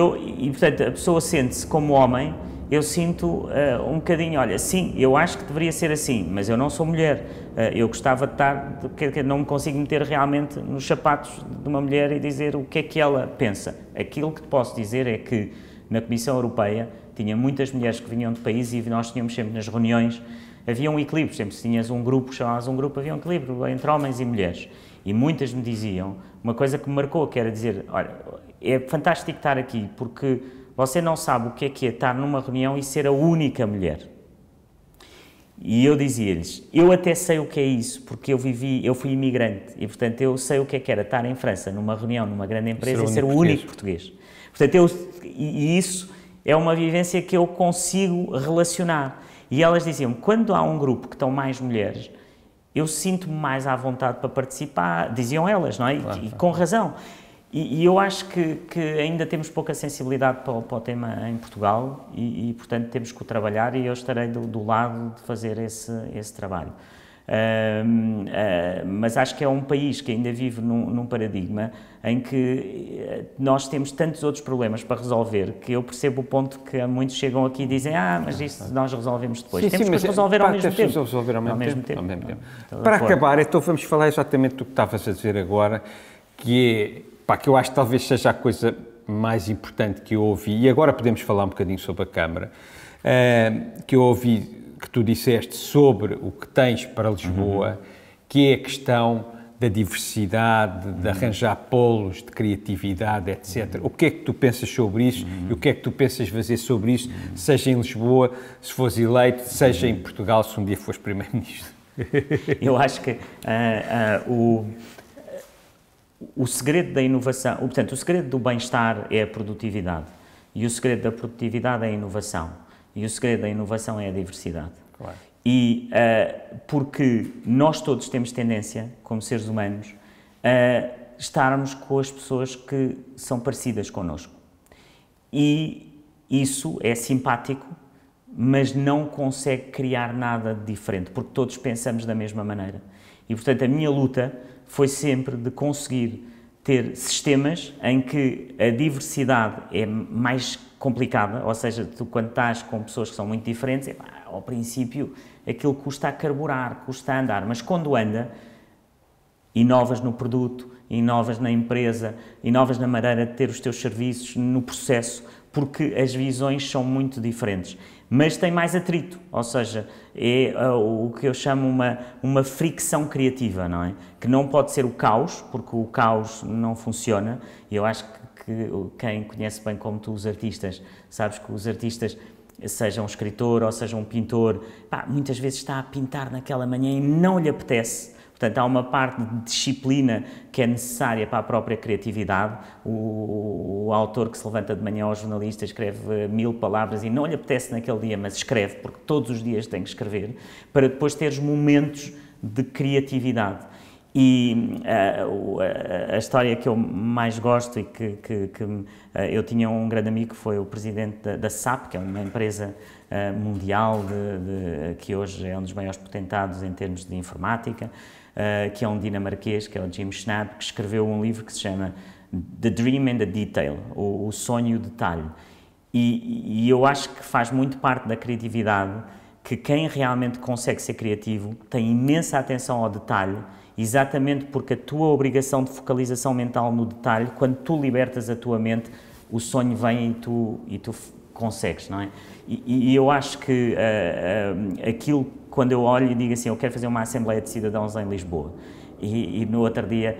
portanto, a pessoa sente-se como homem. Eu sinto um bocadinho, olha, sim, eu acho que deveria ser assim, mas eu não sou mulher. Eu gostava de estar, não me consigo meter realmente nos sapatos de uma mulher e dizer o que é que ela pensa. Aquilo que te posso dizer é que na Comissão Europeia tinha muitas mulheres que vinham de países e nós tínhamos sempre nas reuniões, havia um equilíbrio, sempre se tinhas um grupo, chamavas um grupo, havia um equilíbrio entre homens e mulheres. E muitas me diziam uma coisa que me marcou, que era dizer, olha, é fantástico estar aqui, porque você não sabe o que é estar numa reunião e ser a única mulher. E eu dizia-lhes, eu até sei o que é isso, porque eu fui imigrante e, portanto, eu sei o que era estar em França, numa reunião, numa grande empresa e ser o único português. Portanto, e isso é uma vivência que eu consigo relacionar. E elas diziam, quando há um grupo que estão mais mulheres, eu sinto-me mais à vontade para participar, diziam elas, não é? Claro. E com razão. E eu acho que ainda temos pouca sensibilidade para o tema em Portugal e, portanto, temos que o trabalhar e eu estarei do lado de fazer esse trabalho. mas acho que é um país que ainda vive num paradigma em que nós temos tantos outros problemas para resolver que eu percebo o ponto que muitos chegam aqui e dizem mas isso nós resolvemos depois. Temos que resolver ao mesmo tempo. Ao mesmo tempo. Para acabar, então vamos falar exatamente do que estavas a dizer agora, que eu acho que talvez seja a coisa mais importante que eu ouvi, e agora podemos falar um bocadinho sobre a Câmara, que eu ouvi que tu disseste sobre o que tens para Lisboa, que é a questão da diversidade, de arranjar polos de criatividade, etc. O que é que tu pensas sobre isso e o que é que tu pensas fazer sobre isso, seja em Lisboa, se fores eleito, seja em Portugal, se um dia fores primeiro-ministro? Eu acho que o segredo da inovação, portanto, o segredo do bem-estar é a produtividade e o segredo da produtividade é a inovação. E o segredo da inovação é a diversidade. Claro. E porque nós todos temos tendência, como seres humanos, a estarmos com as pessoas que são parecidas connosco. E isso é simpático, mas não consegue criar nada de diferente, porque todos pensamos da mesma maneira. E, portanto, a minha luta foi sempre de conseguir ter sistemas em que a diversidade é mais complicada, ou seja, tu quando estás com pessoas que são muito diferentes, ao princípio aquilo custa a carburar, custa a andar, mas quando anda, inovas no produto, inovas na empresa, inovas na maneira de ter os teus serviços, no processo, porque as visões são muito diferentes. Mas tem mais atrito, ou seja, é o que eu chamo uma fricção criativa, não é? Que não pode ser o caos, porque o caos não funciona, e eu acho que quem conhece bem como tu os artistas, sabes que os artistas, seja um escritor ou seja um pintor, muitas vezes está a pintar naquela manhã e não lhe apetece. Portanto, há uma parte de disciplina que é necessária para a própria criatividade. O autor que se levanta de manhã ao jornalista escreve 1000 palavras e não lhe apetece naquele dia, mas escreve, porque todos os dias tem que escrever, para depois teres momentos de criatividade. E a história que eu mais gosto e que eu tinha um grande amigo que foi o presidente da SAP, que é uma empresa mundial que hoje é um dos maiores potentados em termos de informática, que é um dinamarquês, que é o Jim Schnapp, que escreveu um livro que se chama The Dream and the Detail, o sonho e o detalhe. E eu acho que faz muito parte da criatividade que quem realmente consegue ser criativo tem imensa atenção ao detalhe, exatamente porque a tua obrigação de focalização mental no detalhe, quando tu libertas a tua mente, o sonho vem e tu consegues, não é? E eu acho que aquilo, quando eu olho e digo assim, eu quero fazer uma Assembleia de Cidadãos em Lisboa, e no outro dia,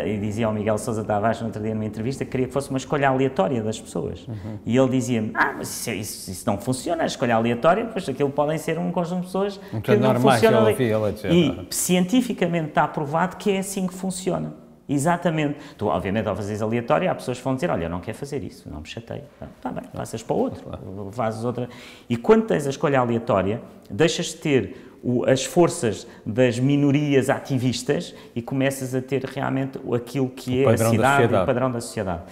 e dizia ao Miguel Sousa Tavares, no outro dia numa entrevista, que queria que fosse uma escolha aleatória das pessoas. E ele dizia-me, mas isso não funciona, a escolha aleatória, pois aquilo podem ser um conjunto de pessoas que não funcionam. E cientificamente está provado que é assim que funciona. Exatamente. Tu, obviamente, ao fazeres aleatória, há pessoas que vão dizer, olha, eu não quero fazer isso, não me chateio. Está bem, passas para o outro, fazes outra. E quando tens a escolha aleatória, deixas de ter as forças das minorias ativistas e começas a ter realmente aquilo que é a cidade e o padrão da sociedade.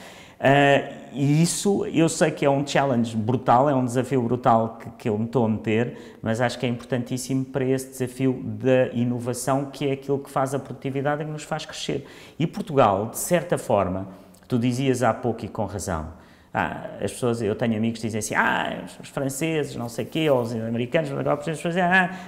E isso eu sei que é um challenge brutal, é um desafio brutal que eu me estou a meter, mas acho que é importantíssimo para esse desafio da inovação, que é aquilo que faz a produtividade e que nos faz crescer. E Portugal, de certa forma, tu dizias há pouco e com razão, as pessoas, eu tenho amigos que dizem assim, os franceses, não sei o quê, ou os americanos, agora podemos fazer,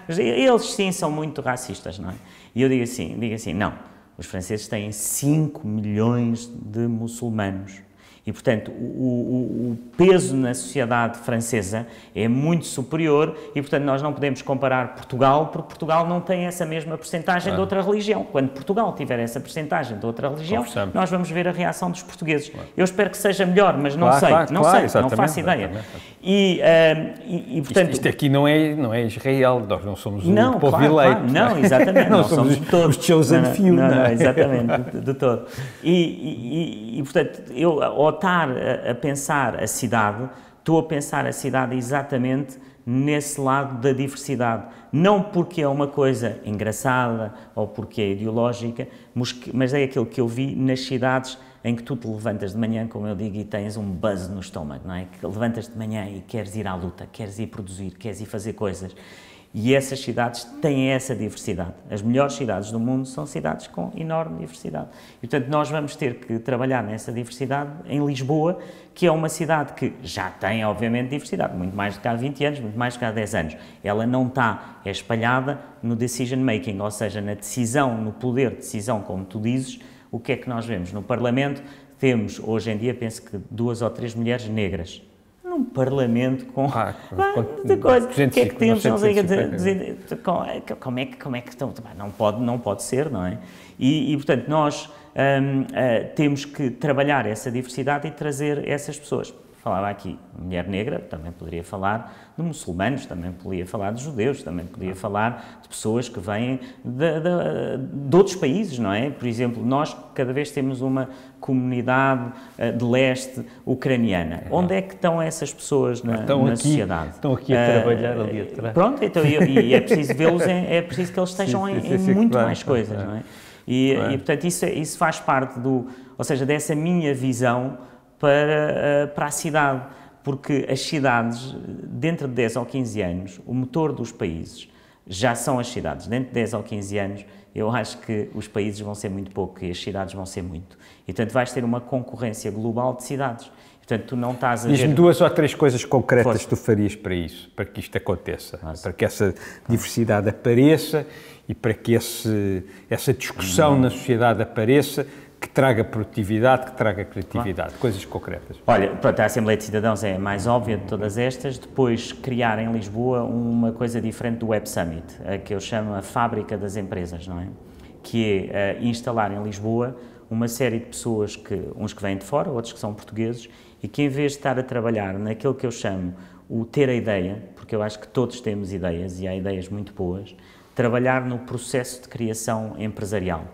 eles sim são muito racistas, não é? E eu digo assim, não, os franceses têm 5 milhões de muçulmanos. E, portanto, o peso na sociedade francesa é muito superior e, portanto, nós não podemos comparar Portugal, porque Portugal não tem essa mesma percentagem de outra religião. Quando Portugal tiver essa percentagem de outra religião, nós vamos ver a reação dos portugueses. Eu espero que seja melhor, mas não sei, não faço ideia. E portanto, isto aqui não é Israel, nós não somos o povo eleito. Não, exatamente, não somos de todos. Os chosen few. Não, exatamente, de todo. E, portanto, eu, ao estar a pensar a cidade, estou a pensar a cidade exatamente nesse lado da diversidade. Não porque é uma coisa engraçada ou porque é ideológica, mas é aquilo que eu vi nas cidades em que tu te levantas de manhã, como eu digo, e tens um buzz no estômago, não é? Que levantas de manhã e queres ir à luta, queres ir produzir, queres ir fazer coisas. E essas cidades têm essa diversidade. As melhores cidades do mundo são cidades com enorme diversidade. E, portanto, nós vamos ter que trabalhar nessa diversidade em Lisboa, que é uma cidade que já tem, obviamente, diversidade, muito mais do que há 20 anos, muito mais do que há 10 anos. Ela não está, é espalhada no decision making, ou seja, na decisão, no poder de decisão, como tu dizes. O que é que nós vemos? No Parlamento temos, hoje em dia, penso que 2 ou 3 mulheres negras. Num Parlamento com muita coisa. O que é que temos? Como é que estão? Não pode ser, não é? E portanto, nós temos que trabalhar essa diversidade e trazer essas pessoas. Falava aqui mulher negra, também poderia falar de muçulmanos, também poderia falar de judeus, também poderia falar de pessoas que vêm de outros países, não é? Por exemplo, nós cada vez temos uma comunidade de leste ucraniana. Onde é que estão essas pessoas na sociedade? Estão aqui a trabalhar ali atrás. Pronto, então, e é preciso vê-los, é preciso que eles estejam em muito mais coisas, não é? E portanto, isso faz parte ou seja, dessa minha visão para a cidade, porque as cidades, dentro de 10 ou 15 anos, o motor dos países já são as cidades. Dentro de 10 ou 15 anos, eu acho que os países vão ser muito pouco e as cidades vão ser muito. E, portanto, vais ter uma concorrência global de cidades. Portanto, tu não estás a ver... Diz-me 2 ou 3 coisas concretas que tu farias para isso, para que isto aconteça, para que essa diversidade apareça e para que essa discussão na sociedade apareça, que traga produtividade, que traga criatividade, coisas concretas. Olha, pronto, a Assembleia de Cidadãos é a mais óbvia de todas estas. Depois, criar em Lisboa uma coisa diferente do Web Summit, a que eu chamo a fábrica das empresas, não é? Que é instalar em Lisboa uma série de pessoas, uns que vêm de fora, outros que são portugueses, e que em vez de estar a trabalhar naquilo que eu chamo o ter a ideia, porque eu acho que todos temos ideias, e há ideias muito boas, trabalhar no processo de criação empresarial.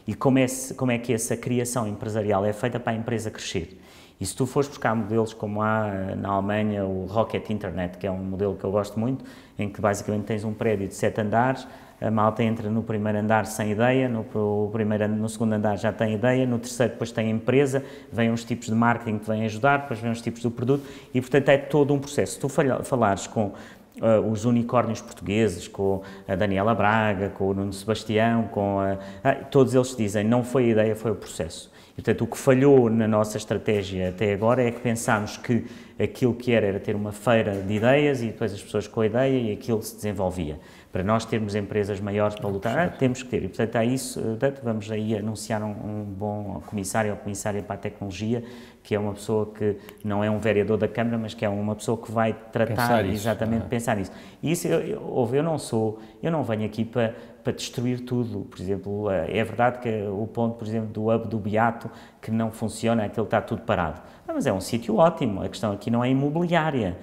E como é que essa criação empresarial é feita para a empresa crescer. E se tu fores buscar modelos como há na Alemanha, o Rocket Internet, que é um modelo que eu gosto muito, em que basicamente tens um prédio de 7 andares, a malta entra no primeiro andar sem ideia, no segundo andar já tem ideia, no terceiro depois tem empresa, vêm uns tipos de marketing que vêm ajudar, depois vêm os tipos do produto e, portanto, é todo um processo. Se tu falares com os unicórnios portugueses, com a Daniela Braga, com o Nuno Sebastião, todos eles dizem não foi a ideia, foi o processo. E, portanto, o que falhou na nossa estratégia até agora é que pensámos que aquilo que era ter uma feira de ideias e depois as pessoas com a ideia e aquilo se desenvolvia. Para nós termos empresas maiores para lutar, temos que ter. E, portanto, há isso. Portanto, vamos aí anunciar um bom comissário ou comissária para a tecnologia, que é uma pessoa que não é um vereador da Câmara, mas que é uma pessoa que vai tratar pensar nisso. E isso, eu não venho aqui para destruir tudo. Por exemplo, é verdade que o ponto, por exemplo, do hub do Beato, que não funciona, aquilo está tudo parado. Mas é um sítio ótimo, a questão aqui não é imobiliária.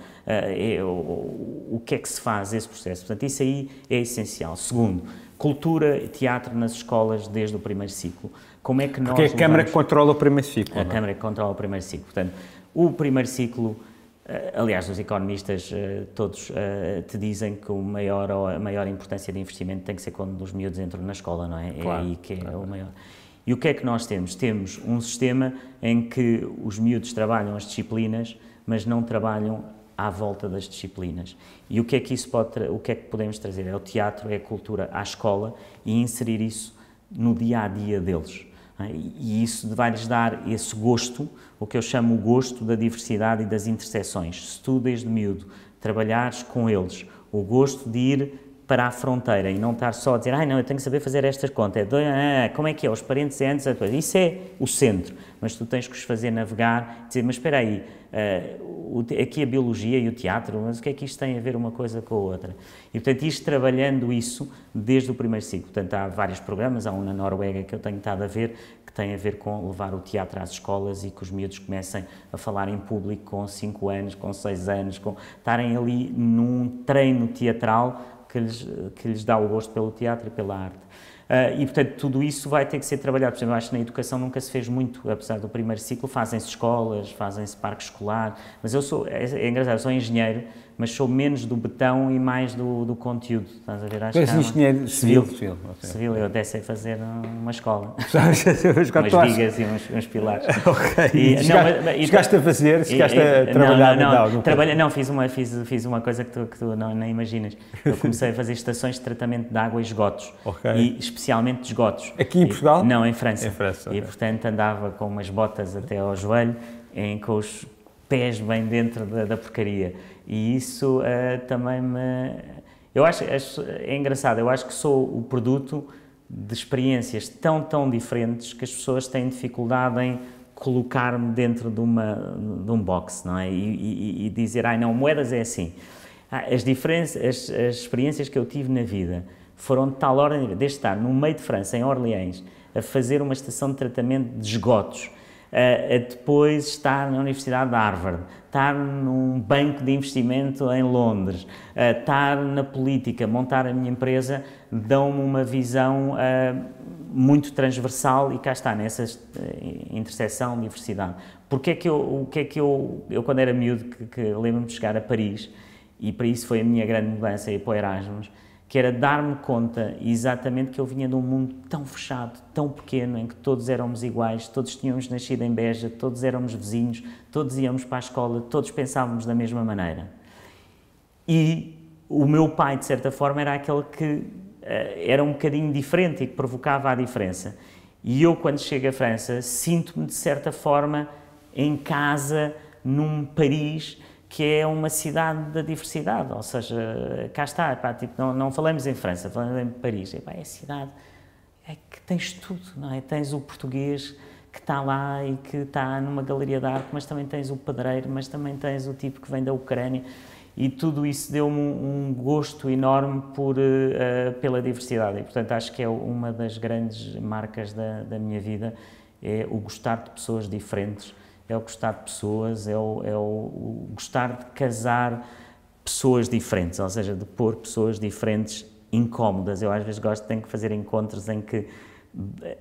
O que é que se faz esse processo? Portanto, isso aí é essencial. Segundo, cultura e teatro nas escolas desde o primeiro ciclo. Como é que nós... Porque é a Câmara que controla o primeiro ciclo. A Câmara que controla o primeiro ciclo. Portanto, o primeiro ciclo, aliás, os economistas todos te dizem que a maior importância de investimento tem que ser quando os miúdos entram na escola, não é? Claro, é aí que é o maior. E o que é que nós temos? Temos um sistema em que os miúdos trabalham as disciplinas, mas não trabalham à volta das disciplinas. E o que é que o que é que podemos trazer? É o teatro, é a cultura à escola e inserir isso no dia-a-dia deles. E isso vai-lhes dar esse gosto, o que eu chamo o gosto da diversidade e das intersecções. Se tu, desde miúdo, trabalhares com eles o gosto de ir para a fronteira e não estar só a dizer não, eu tenho que saber fazer estas contas, como é que é, os parentes é antes, depois. Isso é o centro, mas tu tens que os fazer navegar, dizer, mas espera aí, aqui a biologia e o teatro, mas o que é que isto tem a ver uma coisa com a outra? E, portanto, isto trabalhando isso desde o primeiro ciclo. Portanto, há vários programas, há um na Noruega que eu tenho estado a ver, que tem a ver com levar o teatro às escolas e que os miúdos comecem a falar em público com 5 anos, com 6 anos, estarem ali num treino teatral que lhes dá o gosto pelo teatro e pela arte. E, portanto, tudo isso vai ter que ser trabalhado. Por exemplo, eu acho que na educação nunca se fez muito, apesar do primeiro ciclo, fazem-se escolas, fazem-se parque escolar, mas é engraçado, eu sou engenheiro, mas sou menos do betão e mais do conteúdo, estás a ver? Acho que és engenheiro civil. Civil, eu até sei fazer uma escola. Umas vigas e uns pilares. Ok. Chegaste a fazer? Chegaste a trabalhar? Não, fiz uma coisa que tu nem imaginas. Eu comecei a fazer estações de tratamento de água e esgotos. E especialmente de esgotos. Aqui em Portugal? Não, em França. Em França, e portanto andava com umas botas até ao joelho, com os pés bem dentro da porcaria. E isso também eu acho, é engraçado, eu acho que sou o produto de experiências tão diferentes que as pessoas têm dificuldade em colocar-me dentro de um box, não é? E dizer, não, moedas é assim. As experiências que eu tive na vida foram de tal ordem, desde estar no meio de França, em Orleans, a fazer uma estação de tratamento de esgotos, a depois estar na Universidade de Harvard, estar num banco de investimento em Londres, estar na política, montar a minha empresa, dão-me uma visão muito transversal e cá está, nessa interseção, diversidade. O que é que eu quando era miúdo, que lembro-me de chegar a Paris, e para isso foi a minha grande mudança, ir para o Erasmus, que era dar-me conta exatamente que eu vinha de um mundo tão fechado, tão pequeno, em que todos éramos iguais, todos tínhamos nascido em Beja, todos éramos vizinhos, todos íamos para a escola, todos pensávamos da mesma maneira. E o meu pai, de certa forma, era aquele que era um bocadinho diferente e que provocava a diferença. E eu, quando chego à França, sinto-me, de certa forma, em casa, num Paris que é uma cidade da diversidade, ou seja, cá está, tipo, não falamos em França, falamos em Paris, é a cidade que tens tudo, não é? Tens o português que está lá e que está numa galeria de arte, mas também tens o pedreiro, mas também tens o tipo que vem da Ucrânia, e tudo isso deu-me um gosto enorme pela diversidade, e portanto acho que é uma das grandes marcas da minha vida, é o gostar de pessoas diferentes, é o gostar de pessoas, é o gostar de casar pessoas diferentes, ou seja, de pôr pessoas diferentes incómodas. Eu às vezes tenho que fazer encontros em que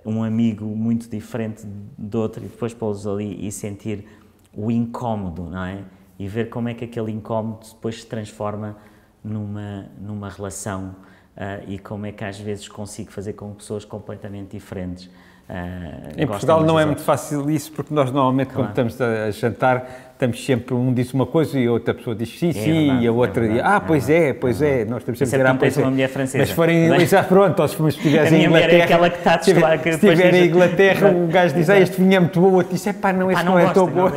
um amigo muito diferente de outro e depois pô-los ali e sentir o incómodo, não é? E ver como é que aquele incómodo depois se transforma numa relação e como é que às vezes consigo fazer com pessoas completamente diferentes. Em Portugal não é muito fácil isso, porque nós normalmente quando estamos a jantar, estamos sempre, um diz uma coisa e a outra pessoa diz sim, sim, e a outra diz, pois é, nós estamos sempre a dizer, pois é. Uma mulher francesa. Mas se forem, pronto, ou se estiveres em Inglaterra, é aquela que está se estiver em Inglaterra, o gajo diz, este vinho é muito bom, o outro diz, não, este não é tão bom.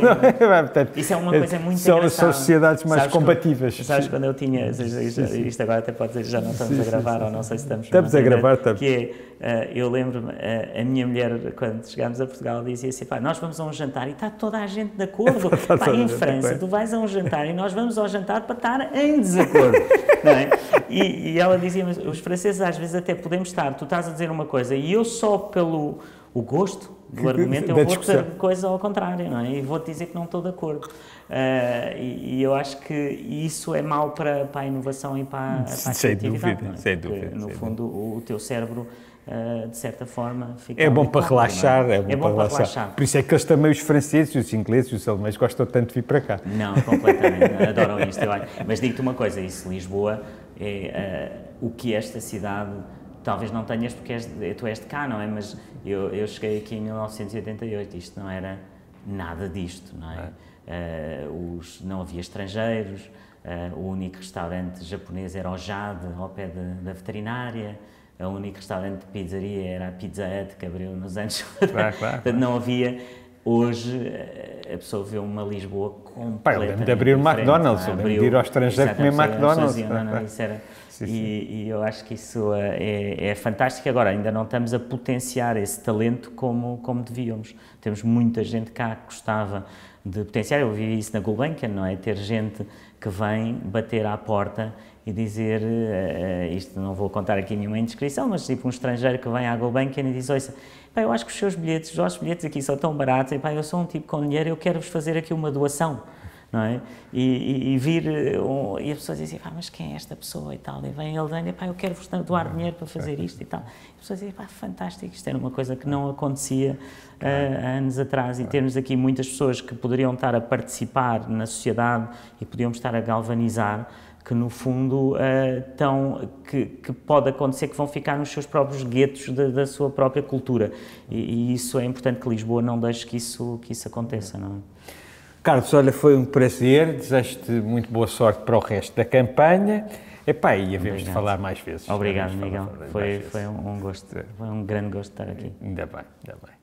Isso é uma coisa muito engraçada. São sociedades mais combativas. Sabes quando eu tinha, isto agora até pode dizer, já não estamos a gravar, ou não sei se estamos. Estamos a gravar, que é, eu lembro-me, a minha mulher, quando chegámos a Portugal, dizia assim, nós vamos a um jantar e está toda a gente de acordo. Em França, tu vais a um jantar e nós vamos ao jantar para estar em desacordo. Não é? E ela dizia, mas os franceses às vezes até podemos estar, tu estás a dizer uma coisa e eu só pelo o gosto do argumento, eu vou dizer coisa ao contrário, não é? E vou-te dizer que não estou de acordo. E eu acho que isso é mau para a inovação e para a criatividade. Sem dúvida. No fundo, o teu cérebro, de certa forma, fica... É bom para relaxar, é bom para relaxar. Por isso é que eles também, os franceses, os ingleses, os alemães, gostam tanto de vir para cá. Não, completamente, adoram isto. Mas digo-te uma coisa, isso, Lisboa, é o que esta cidade... Talvez não tenhas porque tu és de cá, não é? Mas eu cheguei aqui em 1988, isto não era nada disto, não é? Não havia estrangeiros, o único restaurante japonês era o Jade, ao pé da veterinária, o único restaurante de pizzaria era a Pizza Hut, que abriu nos anos... Claro. Portanto, não havia... Hoje, a pessoa vê uma Lisboa completamente eu lembro de abrir o McDonald's, eu lembro de ir ao estrangeiro comer McDonald's. Isso era... E eu acho que isso é fantástico. Agora, ainda não estamos a potenciar esse talento como devíamos. Temos muita gente cá que gostava de potenciar. Eu vi isso na Gulbenkian, não é? Ter gente que vem bater à porta e dizer, isto não vou contar aqui nenhuma indiscrição, mas tipo um estrangeiro que vem à Gulbenkian e diz, ouça, eu acho que os vossos bilhetes aqui são tão baratos, eu sou um tipo com dinheiro, eu quero-vos fazer aqui uma doação. não é? E vir, e as pessoas dizem, mas quem é esta pessoa e tal, e vem ele, eu quero-vos doar dinheiro para fazer isto e tal. E as pessoas dizem, fantástico, isto era uma coisa que não acontecia há anos atrás, e termos aqui muitas pessoas que poderiam estar a participar na sociedade e podíamos estar a galvanizar, que no fundo que pode acontecer que vão ficar nos seus próprios guetos da sua própria cultura, e isso é importante que Lisboa não deixe que isso aconteça, não é? Carlos, olha, foi um prazer, desejo-te muito boa sorte para o resto da campanha, e havemos de falar mais vezes. Obrigado, Miguel, foi um gosto, foi um grande gosto estar aqui. Ainda bem, ainda bem.